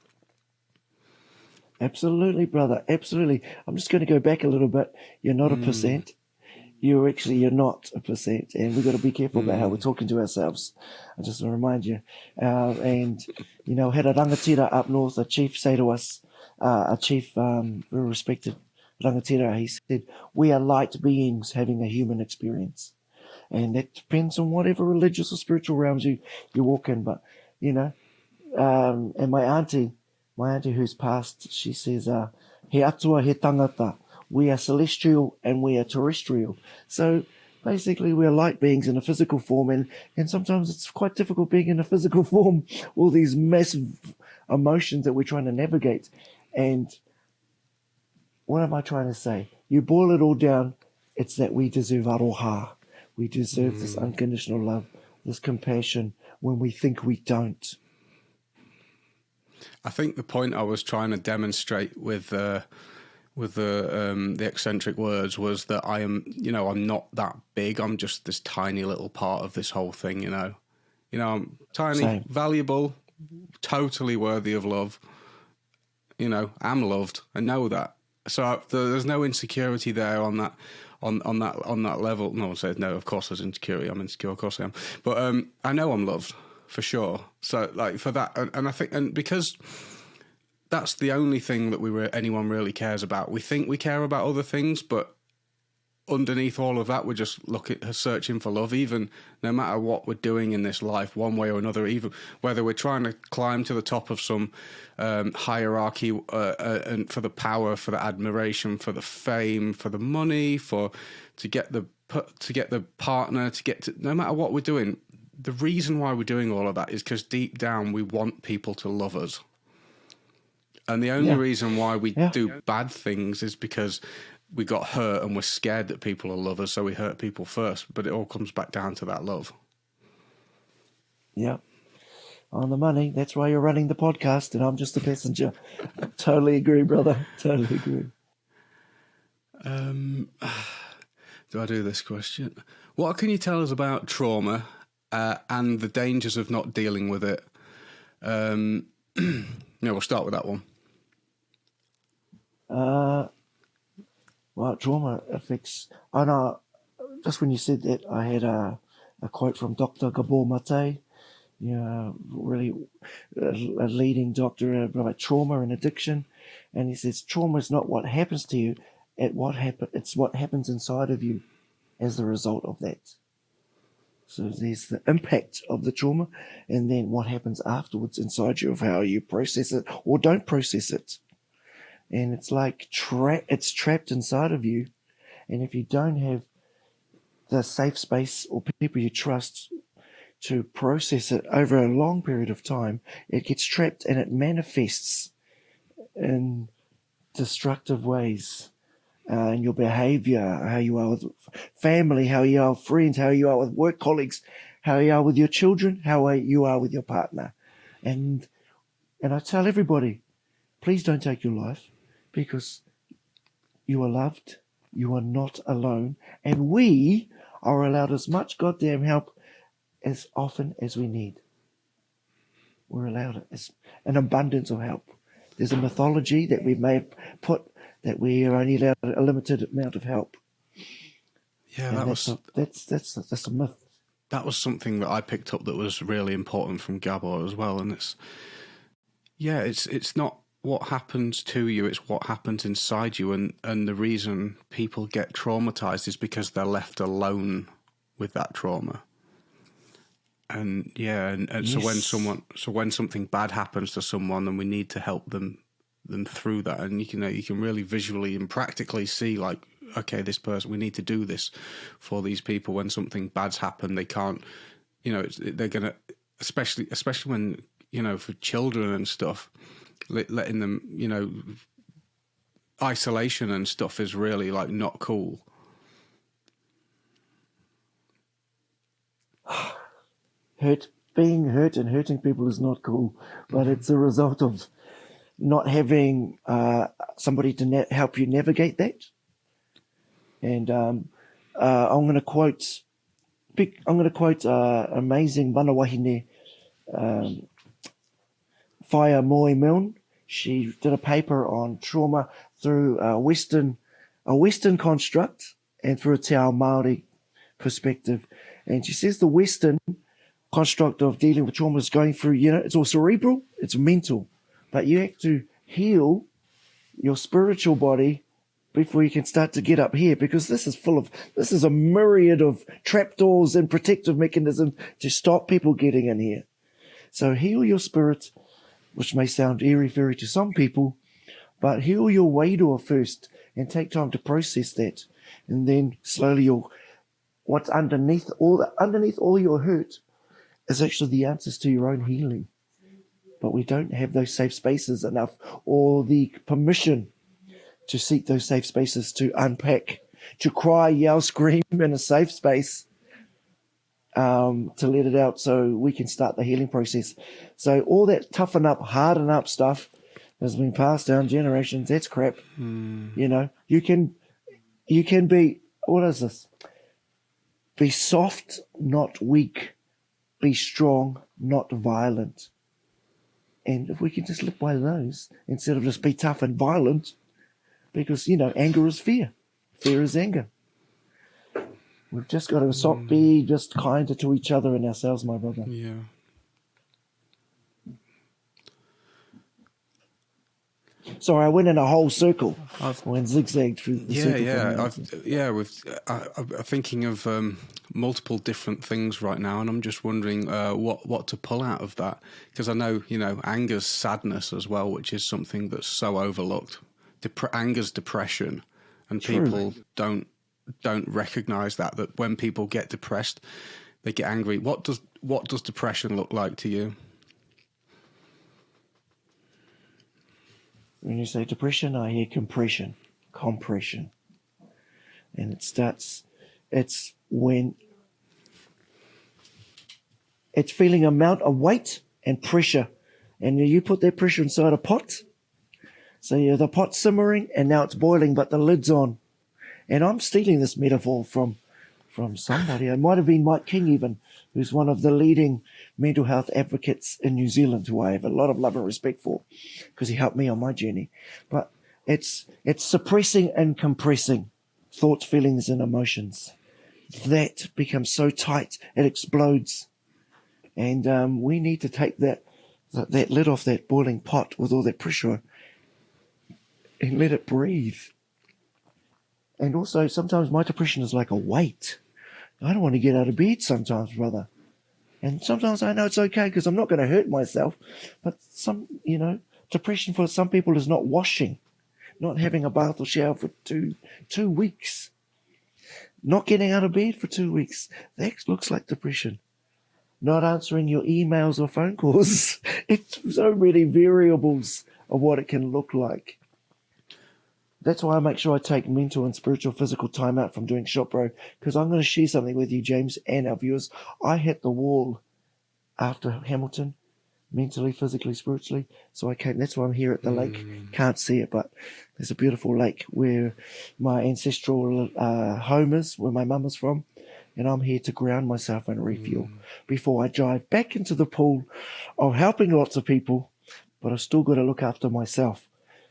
Absolutely, brother. Absolutely. I'm just going to go back a little bit. You're not a percent. You're not a percent, and we've got to be careful about how we're talking to ourselves. I just want to remind you. And, you know, had a rangatira up north, a chief say to us, a chief, very respected rangatira, he said, we are light beings having a human experience. And that depends on whatever religious or spiritual realms you walk in. But, you know, and my auntie who's passed, she says, he atua he tangata. We are celestial and we are terrestrial. So basically we are light beings in a physical form, and sometimes it's quite difficult being in a physical form, all these massive emotions that we're trying to navigate. And what am I trying to say? You boil it all down, it's that we deserve aroha. We deserve this unconditional love, this compassion when we think we don't. I think the point I was trying to demonstrate with the eccentric words was that I'm not that big. I'm just this tiny little part of this whole thing, you know. I'm tiny, Same. valuable, totally worthy of love. You know, I'm loved. I know that. So there's no insecurity there on that level. No one says no. Of course, there's insecurity. I'm insecure. Of course I am. But I know I'm loved for sure. So like for that, and I think, and because that's the only thing that anyone really cares about. We think we care about other things, but underneath all of that, we're just searching for love. Even no matter what we're doing in this life, one way or another, even whether we're trying to climb to the top of some hierarchy and for the power, for the admiration, for the fame, for the money, to get the partner, no matter what we're doing. The reason why we're doing all of that is because deep down we want people to love us. And the only reason why we do bad things is because we got hurt and we're scared that people will love us, so we hurt people first. But it all comes back down to that love. Yeah. On the money. That's why you're running the podcast and I'm just a passenger. Totally agree, brother. Totally agree. Do I do this question? What can you tell us about trauma and the dangers of not dealing with it? We'll start with that one. Well, trauma affects. I know. Just when you said that, I had a quote from Dr. Gabor Mate, really a leading doctor about trauma and addiction, and he says trauma is not what happens to you, it's what happens inside of you as the result of that. So there's the impact of the trauma, and then what happens afterwards inside you of how you process it or don't process it. And it's like it's trapped inside of you. And if you don't have the safe space or people you trust to process it over a long period of time, it gets trapped and it manifests in destructive ways. In your behavior, how you are with family, how you are with friends, how you are with work colleagues, how you are with your children, how you are with your partner. And I tell everybody, please don't take your life, because you are loved, you are not alone, and we are allowed as much goddamn help as often as we need. We're allowed an abundance of help. There's a mythology that we may have put that we are only allowed a limited amount of help. Yeah, And that's a myth. That was something that I picked up that was really important from Gabor as well. And it's not what happens to you, it's what happens inside you. And the reason people get traumatized is because they're left alone with that trauma. And yes. so when something bad happens to someone, then we need to help them through that. And you can really visually and practically see, like, okay, this person, we need to do this for these people. When something bad's happened, they can't, they're gonna, especially when, for children and stuff, letting them, isolation and stuff is really, like, not cool. Being hurt and hurting people is not cool, but it's a result of not having somebody to help you navigate that. And I'm going to quote amazing mana wahine, Whaia Moe Milne. She did a paper on trauma through a Western construct and through a Te Ao Māori perspective. And she says the Western construct of dealing with trauma is going through, it's all cerebral, it's mental, but you have to heal your spiritual body before you can start to get up here, because this is a myriad of trapdoors and protective mechanisms to stop people getting in here. So heal your spirit, which may sound airy-fairy to some people, but heal your wairua first and take time to process that. And then slowly what's underneath all your hurt is actually the answers to your own healing. But we don't have those safe spaces enough, or the permission to seek those safe spaces to unpack, to cry, yell, scream in a safe space, to let it out so we can start the healing process. So all that toughen up, harden up stuff has been passed down generations. That's crap. You can be, what is this? Be soft, not weak. Be strong, not violent. And if we can just live by those, instead of just be tough and violent, because, anger is fear. Fear is anger. We've just got to be just kinder to each other and ourselves, my brother. Yeah. Sorry, I went in a whole circle. Went zigzagged through the circle. I'm thinking of multiple different things right now, and I'm just wondering what to pull out of that, because I know anger's sadness as well, which is something that's so overlooked. Anger's depression, and people don't recognize that when people get depressed, they get angry. What does depression look like to you? When you say depression, I hear compression. And it's when it's feeling amount of weight and pressure. And you put that pressure inside a pot. So the pot's simmering and now it's boiling, but the lid's on. And I'm stealing this metaphor from somebody. It might have been Mike King even, who's one of the leading mental health advocates in New Zealand, who I have a lot of love and respect for, because he helped me on my journey. But it's suppressing and compressing thoughts, feelings, and emotions. That becomes so tight, it explodes. And we need to take that lid off that boiling pot with all that pressure and let it breathe. And also, sometimes my depression is like a weight. I don't want to get out of bed sometimes, brother. And sometimes I know it's okay because I'm not going to hurt myself. But depression for some people is not washing, not having a bath or shower for two weeks. Not getting out of bed for 2 weeks. That looks like depression. Not answering your emails or phone calls. It's so many variables of what it can look like. That's why I make sure I take mental and spiritual physical time out from doing Shop Bro, because I'm going to share something with you, James, and our viewers. I hit the wall after Hamilton, mentally, physically, spiritually. So I came. That's why I'm here at the lake. Can't see it, but there's a beautiful lake where my ancestral home is, where my mum is from. And I'm here to ground myself and refuel before I dive back into the pool of helping lots of people, but I've still got to look after myself.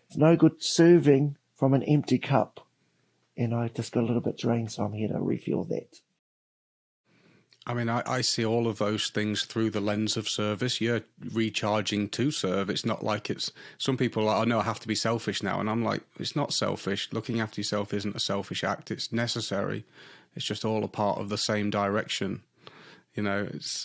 It's no good serving from an empty cup, and I just got a little bit drained, so I'm here to refuel that. I mean, I see all of those things through the lens of service. You're recharging to serve. It's not like it's... Some people are like, oh, no, I have to be selfish now. And I'm like, it's not selfish. Looking after yourself isn't a selfish act. It's necessary. It's just all a part of the same direction. You know, it's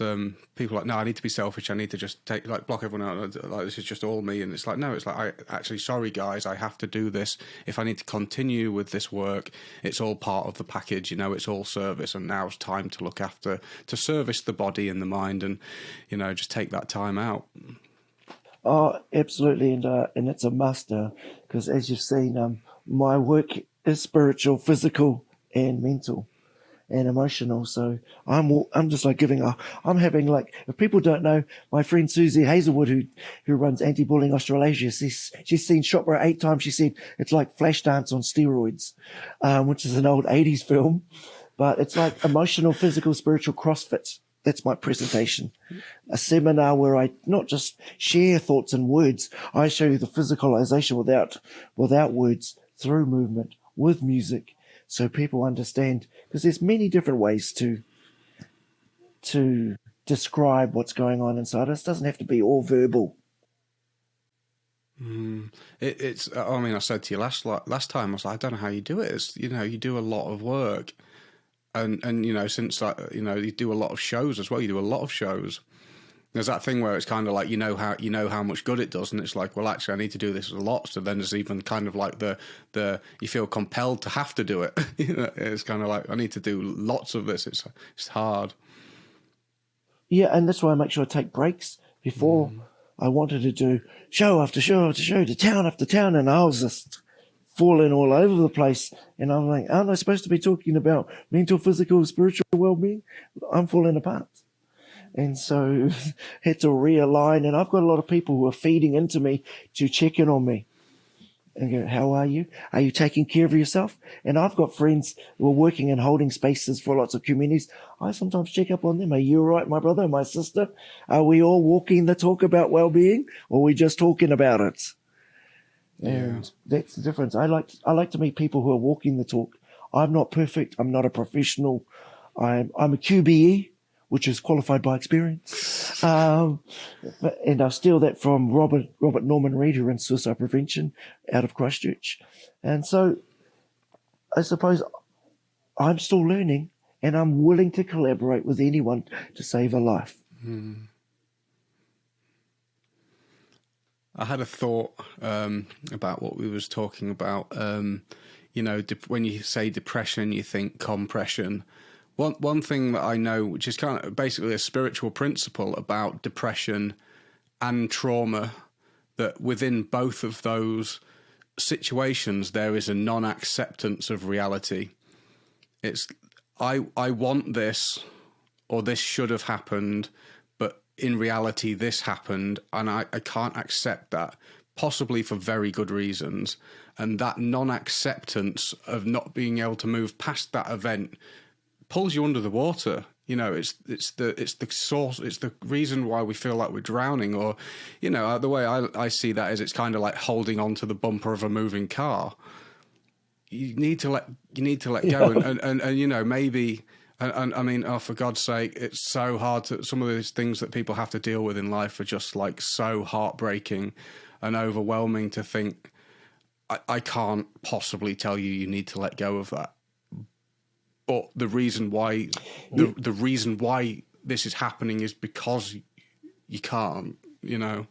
people are like, no, I need to be selfish. I need to just block everyone out. Like, this is just all me. And it's like, no, it's like, sorry, guys, I have to do this. If I need to continue with this work, it's all part of the package. You know, it's all service. And now it's time to look after, to service the body and the mind, and, you know, just take that time out. Oh, absolutely. And it's a must, because as you've seen, my work is spiritual, physical, and mental. And emotional, so I'm just like I'm having like, if people don't know, my friend Susie Hazelwood, who runs Anti-Bullying Australasia, she's seen Shop Bro 8 times. She said it's like Flashdance on steroids, which is an old 80s film, but it's like emotional, physical, spiritual CrossFit. That's my presentation, a seminar where I not just share thoughts and words, I show you the physicalization without words, through movement, with music. So people understand, because there's many different ways to describe what's going on inside us. It doesn't have to be all verbal. It's. I mean, I said to you last time, I was like, I don't know how you do it. It's, you know, you do a lot of work, and you know, since you know, you do a lot of shows as well. You do a lot of shows. There's that thing where it's kind of like, you know how much good it does, and it's like, well, actually, I need to do this a lot. So then there's even kind of like the you feel compelled to have to do it. You know, it's kind of like, I need to do lots of this. It's hard. Yeah, and that's why I make sure I take breaks. Before, I wanted to do show after show after show, to town after town, and I was just falling all over the place. And I'm like, aren't I supposed to be talking about mental, physical, spiritual well-being? I'm falling apart. And so had to realign, and I've got a lot of people who are feeding into me to check in on me and go, how are you? Are you taking care of yourself? And I've got friends who are working and holding spaces for lots of communities. I sometimes check up on them. Are you all right, my brother, my sister? Are we all walking the talk about well-being, or are we just talking about it? And that's the difference. I like to meet people who are walking the talk. I'm not perfect. I'm not a professional. I'm a QBE, which is qualified by experience. And I'll steal that from Robert Norman Reed, who runs suicide prevention out of Christchurch. And so I suppose I'm still learning, and I'm willing to collaborate with anyone to save a life. I had a thought about what we was talking about. You know, when you say depression, you think compression. One thing that I know, which is kind of basically a spiritual principle about depression and trauma, that within both of those situations there is a non-acceptance of reality. It's I want this, or this should have happened, but in reality this happened, and I can't accept that, possibly for very good reasons. And that non-acceptance of not being able to move past that event pulls you under the water. You know, it's the source, it's the reason why we feel like we're drowning. Or, you know, the way I see that is, it's kind of like holding on to the bumper of a moving car. You need to let go, and you know, maybe, and I mean, oh, for God's sake, it's so hard to, some of these things that people have to deal with in life are just like so heartbreaking and overwhelming to think, I can't possibly tell you need to let go of that. But the reason why the reason why this is happening is because you can't, you know.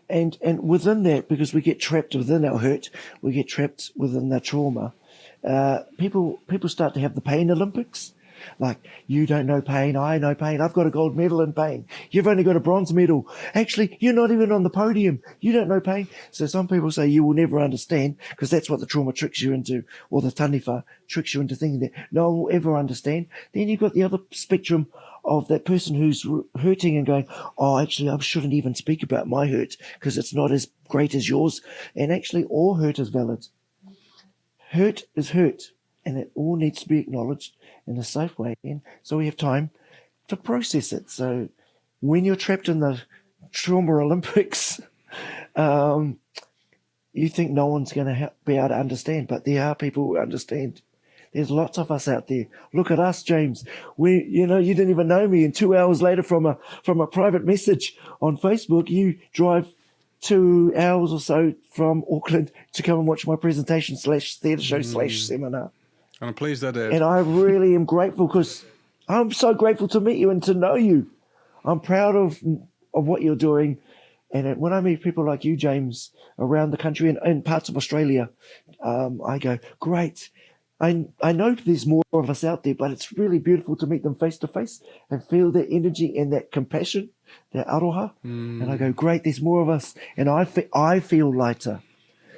And within that, because we get trapped within our hurt, we get trapped within the trauma, people start to have the pain Olympics. Like, you don't know pain, I know pain. I've got a gold medal in pain. You've only got a bronze medal. Actually, you're not even on the podium. You don't know pain. So some people say you will never understand, because that's what the trauma tricks you into, or the taniwha tricks you into thinking that no one will ever understand. Then you've got the other spectrum of that person who's hurting and going, oh, actually, I shouldn't even speak about my hurt because it's not as great as yours. And actually, all hurt is valid. Hurt is hurt, and it all needs to be acknowledged in a safe way. And so we have time to process it. So when you're trapped in the trauma Olympics, you think no one's going to be able to understand, but there are people who understand. There's lots of us out there. Look at us, James. You didn't even know me, and 2 hours later from a private message on Facebook, you drive 2 hours or so from Auckland to come and watch my presentation / theatre show / seminar. And I'm pleased I did. And I really am grateful, because I'm so grateful to meet you and to know you. I'm proud of what you're doing. And when I meet people like you, James, around the country and in parts of Australia, I go, great. I know there's more of us out there, but it's really beautiful to meet them face to face and feel their energy and that compassion, that aroha. And I go, great, there's more of us. And I feel lighter,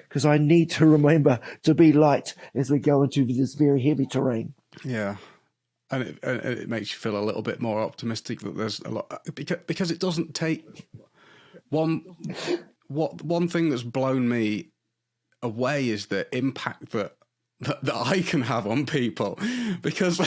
because I need to remember to be light as we go into this very heavy terrain. Yeah. And it makes you feel a little bit more optimistic that there's a lot, because it doesn't take one thing that's blown me away is the impact that I can have on people, because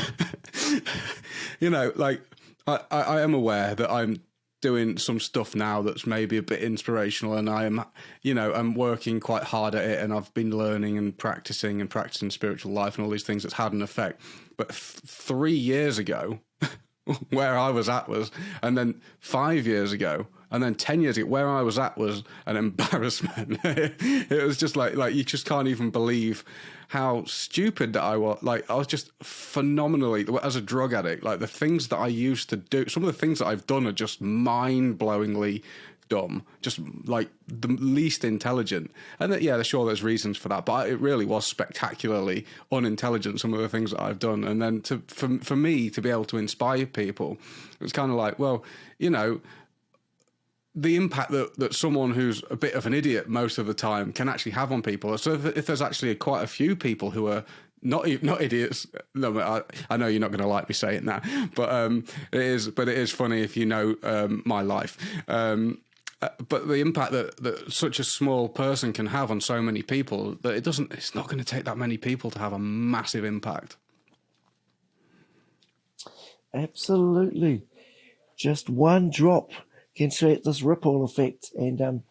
like I am aware that I'm doing some stuff now that's maybe a bit inspirational, and I'm working quite hard at it, and I've been learning and practicing spiritual life and all these things that's had an effect. But 3 years ago, where I was at was, and then 5 years ago, and then 10 years ago, where I was at was an embarrassment. It was just like you just can't even believe how stupid that I was. Like, I was just phenomenally, as a drug addict, like the things that I used to do, some of the things that I've done are just mind-blowingly dumb, just like the least intelligent. And sure, there's reasons for that, but it really was spectacularly unintelligent, some of the things that I've done. And then for me to be able to inspire people, it was kind of like, well, the impact that someone who's a bit of an idiot most of the time can actually have on people. So if there's actually quite a few people who are not idiots, no, I know you're not going to like me saying that, but it is funny if you know my life. But the impact that such a small person can have on so many people, that it's not going to take that many people to have a massive impact. Absolutely. Just one drop can create this ripple effect. And, and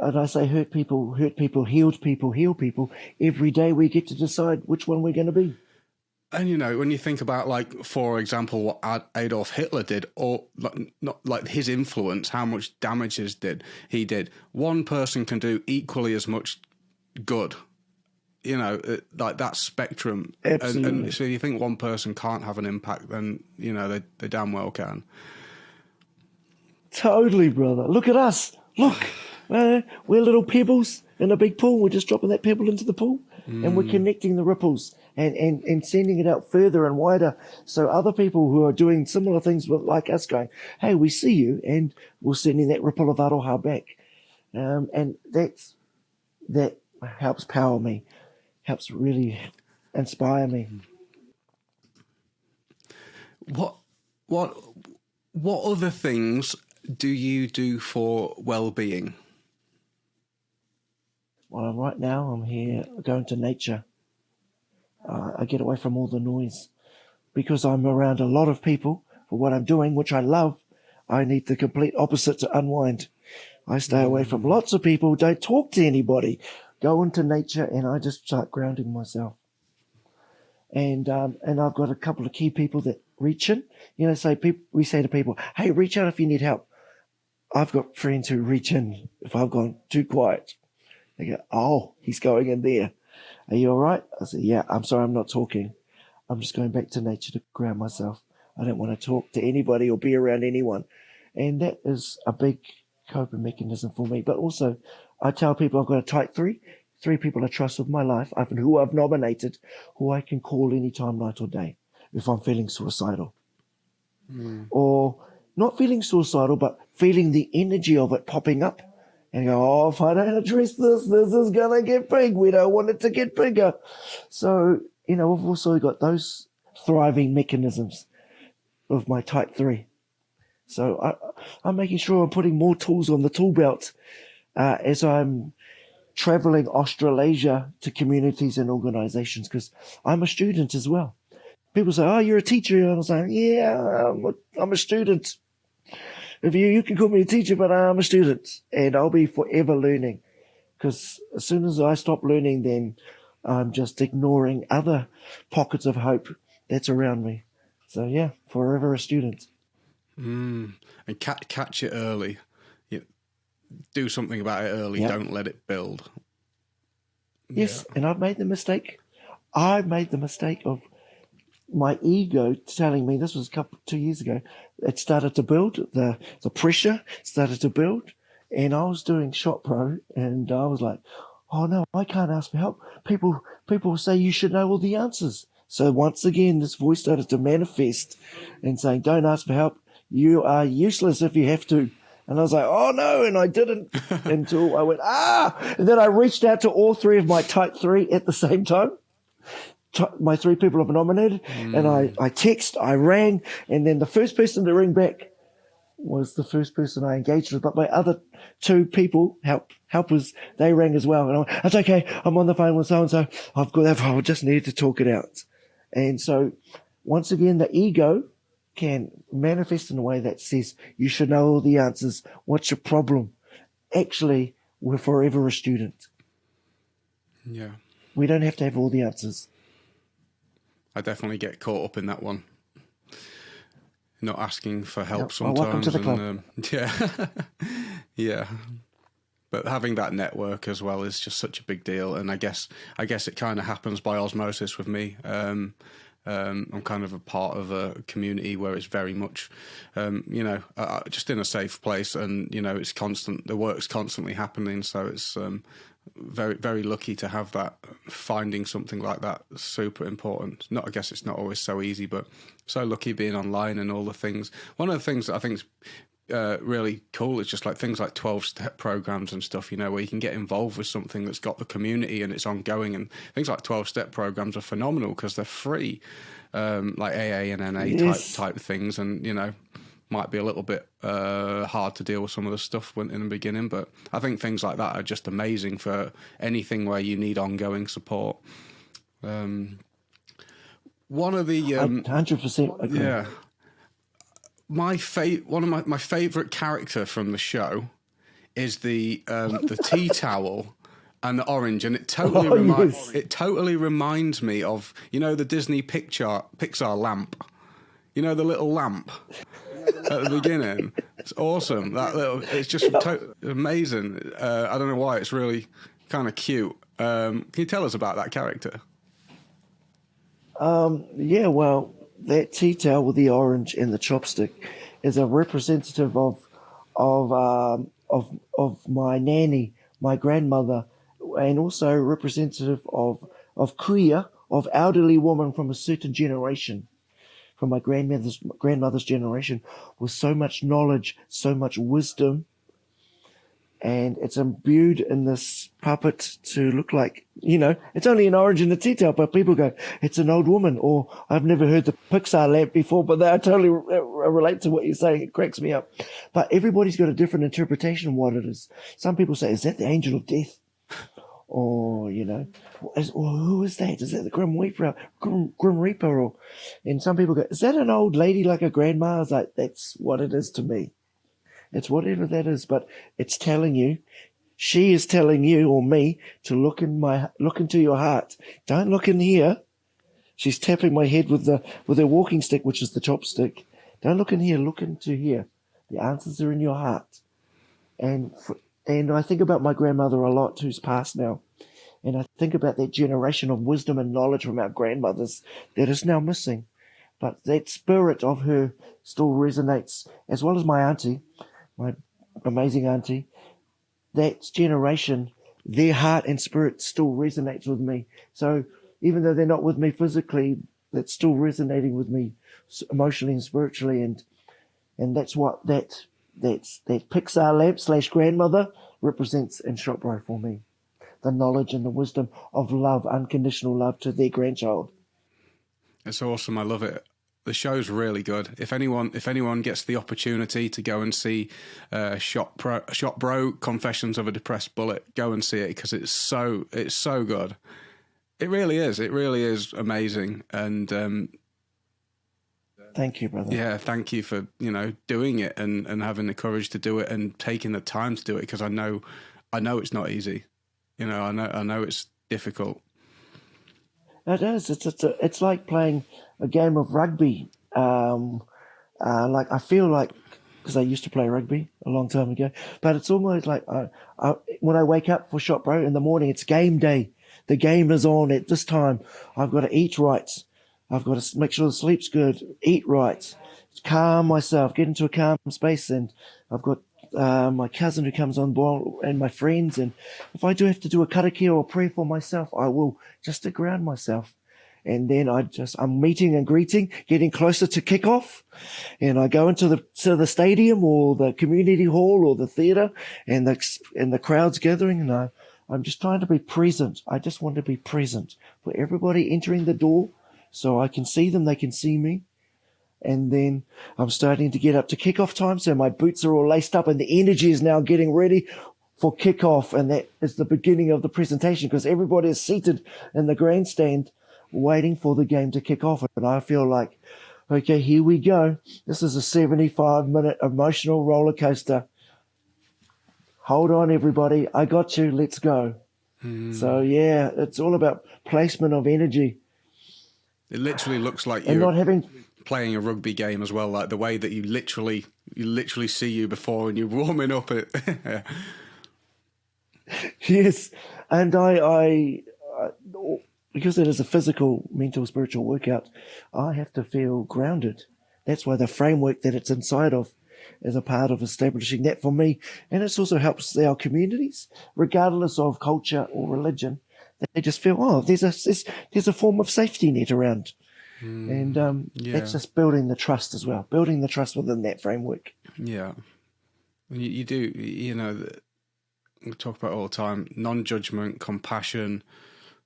I say hurt people, healed people, heal people. Every day we get to decide which one we're going to be. And, when you think about, like, for example, what Adolf Hitler did, or not like his influence, how much damage he did, one person can do equally as much good. Like that spectrum. Absolutely. And so you think one person can't have an impact, then, they damn well can. Totally, brother. Look at us. Look, we're little pebbles in a big pool. We're just dropping that pebble into the pool, and we're connecting the ripples and sending it out further and wider. So other people who are doing similar things like us going, hey, we see you, and we're sending that ripple of aroha back. And that helps power me, helps really inspire me. What other things do you do for well-being? Well, right now I'm here going to nature. I get away from all the noise because I'm around a lot of people for what I'm doing, which I love. I need the complete opposite to unwind. I stay away from lots of people, don't talk to anybody, go into nature, and I just start grounding myself. And I've got a couple of key people that reach in. We say to people, hey, reach out if you need help. I've got friends who reach in if I've gone too quiet. They go, oh, he's going in there. Are you all right? I say, yeah, I'm sorry, I'm not talking. I'm just going back to nature to ground myself. I don't want to talk to anybody or be around anyone. And that is a big coping mechanism for me. But also, I tell people I've got a type 3. 3 people I trust with my life, who I've nominated, who I can call anytime, night or day, if I'm feeling suicidal. Or not feeling suicidal, but feeling the energy of it popping up. And go, oh, if I don't address this is going to get big. We don't want it to get bigger. So, we've also got those thriving mechanisms of my type 3. So I'm making sure I'm putting more tools on the tool belt as I'm traveling Australasia to communities and organizations, because I'm a student as well. People say, oh, you're a teacher. And I was like, yeah, I'm a student. If you can call me a teacher, but I'm a student, and I'll be forever learning, because as soon as I stop learning, then I'm just ignoring other pockets of hope that's around me. So yeah, forever a student. And catch it early. Do something about it early. Yep. Don't let it build. Yes, and I've made the mistake. I made the mistake of my ego telling me, this was 2 years ago, it started to build, the pressure started to build, and I was doing Shot Pro, and I was like, oh no, I can't ask for help. People say you should know all the answers. So once again, this voice started to manifest and saying, don't ask for help. You are useless if you have to. And I was like, oh no, and I didn't until I went, and then I reached out to all 3 of my type 3 at the same time. My 3 people I've nominated, and I rang, and then the first person to ring back was the first person I engaged with. But my other 2 people, helpers, they rang as well. And I went, that's okay, I'm on the phone with so-and-so. I've got that, I just needed to talk it out. And so, once again, the ego can manifest in a way that says, you should know all the answers. What's your problem? Actually, we're forever a student. Yeah. We don't have to have all the answers. I definitely get caught up in that one. Not asking for help sometimes. Welcome to the club. Yeah. But having that network as well is just such a big deal. And I guess it kind of happens by osmosis with me. I'm kind of a part of a community where it's very much, just in a safe place, and it's constant. The work's constantly happening, so it's very, very lucky to have that. Finding something like that is super important. I guess it's not always so easy, but so lucky being online and all the things. One of the things that I think is really cool is just like things like 12-step programs and stuff, where you can get involved with something that's got the community and it's ongoing. And things like 12-step programs are phenomenal because they're free, like AA and NA type things, and might be a little bit hard to deal with some of the stuff in the beginning, but I think things like that are just amazing for anything where you need ongoing support. One of the 100% agree. Yeah. One of my favourite character from the show is the tea towel and the orange, and it totally reminds me of the Disney Pixar lamp. The little lamp at the beginning. It's awesome. It's just amazing. I don't know why. It's really kind of cute. Can you tell us about that character? Yeah, well, that tea towel with the orange and the chopstick is a representative of my nanny, my grandmother, and also representative of kuia, of elderly woman from a certain generation, from my grandmother's generation, with so much knowledge, so much wisdom. And it's imbued in this puppet to look like, it's only an orange and a tea towel, but people go, it's an old woman, or I've never heard the Pixar lamp before, but I totally relate to what you're saying. It cracks me up. But everybody's got a different interpretation of what it is. Some people say, is that the angel of death? Or, who is that? Is that the Grim Reaper? And some people go, is that an old lady like a grandma? I was like, that's what it is to me. It's whatever that is, but it's telling you, she is telling you or me to look into your heart. Don't look in here. She's tapping my head with her walking stick, which is the chopstick. Don't look in here. Look into here. The answers are in your heart. And I think about my grandmother a lot, who's passed now. And I think about that generation of wisdom and knowledge from our grandmothers that is now missing. But that spirit of her still resonates, as well as my auntie, my amazing auntie. That generation their heart and spirit still resonates with me. So even though they're not with me physically, that's still resonating with me emotionally and spiritually. And that's what that Pixar lamp / grandmother represents in Shopbro for me. The knowledge and the wisdom of love, unconditional love to their grandchild. It's awesome. I love it. The show's really good. If anyone gets the opportunity to go and see Shot Bro Confessions of a Depressed Bullet, go and see it, because it's so good. It really is. It really is amazing. And thank you, brother. Yeah, thank you for doing it and having the courage to do it and taking the time to do it, because I know it's not easy. I know it's difficult. It is. It's like playing a game of rugby. Like I feel like, because I used to play rugby a long time ago, but it's almost like when I wake up for Shot Bro in the morning, it's game day. The game is on at this time. I've got to eat right. I've got to make sure the sleep's good, eat right, calm myself, get into a calm space, and I've got my cousin who comes on board and my friends, and if I do have to do a karakia or prayer for myself, I will, just to ground myself. And then I'm meeting and greeting, getting closer to kickoff, and I go into the stadium or the community hall or the theatre, and the crowd's gathering, and I'm just trying to be present. I just want to be present for everybody entering the door, so I can see them, they can see me. And then I'm starting to get up to kickoff time, so my boots are all laced up, and the energy is now getting ready for kickoff, and that is the beginning of the presentation, because everybody is seated in the grandstand waiting for the game to kick off. And I feel like, okay, here we go. This is a 75-minute emotional roller coaster. Hold on, everybody. I got you. Let's go. So, yeah, it's all about placement of energy. It literally looks like and you're not having playing a rugby game as well, like the way that you literally see you before and you're warming up it. Yes. And I because it is a physical, mental, spiritual workout, I have to feel grounded. That's why the framework that it's inside of is a part of establishing that for me. And it also helps our communities, regardless of culture or religion, that they just feel, there's a form of safety net around. And that's just building the trust as well, building the trust within that framework. Yeah. You do, we talk about it all the time, non-judgment, compassion,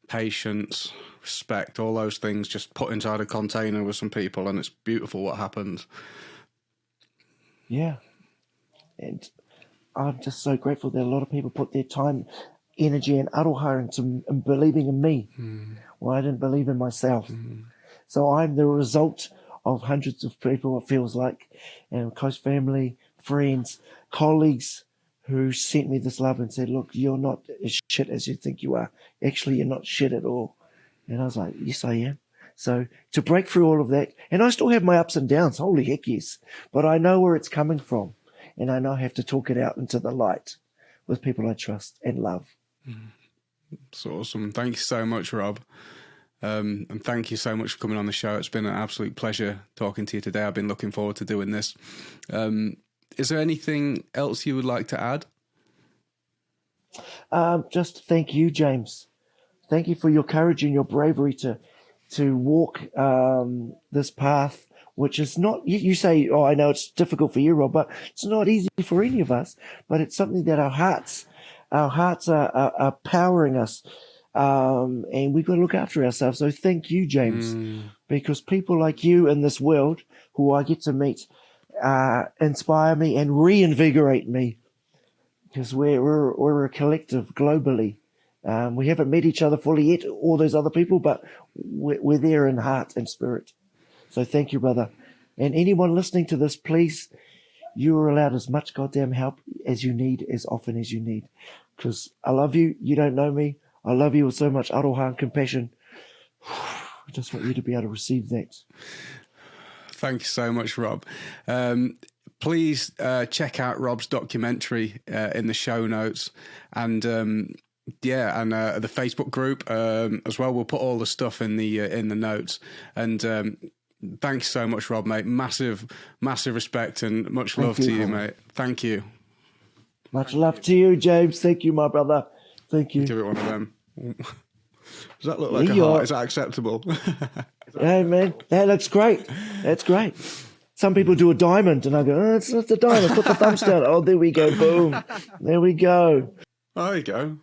patience, respect, all those things just put inside a container with some people, and it's beautiful what happens. Yeah. And I'm just so grateful that a lot of people put their time, energy, and aroha into believing in me. Well, I didn't believe in myself. So I'm the result of hundreds of people, it feels like, and close family, friends, colleagues who sent me this love and said, look, you're not as shit as you think you are. Actually, you're not shit at all. And I was like, yes, I am. So to break through all of that, and I still have my ups and downs, holy heck yes, but I know where it's coming from, and I know I have to talk it out into the light with people I trust and love. It's awesome. Thank you so much, Rob. And thank you so much for coming on the show. It's been an absolute pleasure talking to you today. I've been looking forward to doing this. Is there anything else you would like to add? Just thank you, James. Thank you for your courage and your bravery to walk this path, which is not, you say, I know it's difficult for you, Rob, but it's not easy for any of us, but it's something that our hearts are powering us. And we've got to look after ourselves. So thank you, James, because people like you in this world who I get to meet inspire me and reinvigorate me, because we're a collective globally. We haven't met each other fully yet, all those other people, but we're there in heart and spirit. So thank you, brother. And anyone listening to this, please, you are allowed as much goddamn help as you need, as often as you need, because I love you. You don't know me. I love you with so much aroha and compassion. I just want you to be able to receive that. Thank you so much, Rob. Please check out Rob's documentary in the show notes, and the Facebook group as well. We'll put all the stuff in the notes. And thanks so much, Rob, mate. Massive respect and much love to you, mate. Thank you. Much love to you, James. Thank you, my brother. Thank you. Give it one of them. Does that look like There a you heart? are. Is that acceptable? Hey, man, that looks great. That's great. Some people do a diamond, and I go, oh, it's not the diamond. Put the thumbs down. Oh, there we go. Boom. There we go. Oh, there you go.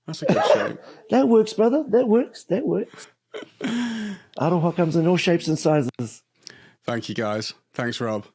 That's a good shape. That works, brother. That works. That works. Aroha comes in all shapes and sizes. Thank you, guys. Thanks, Rob.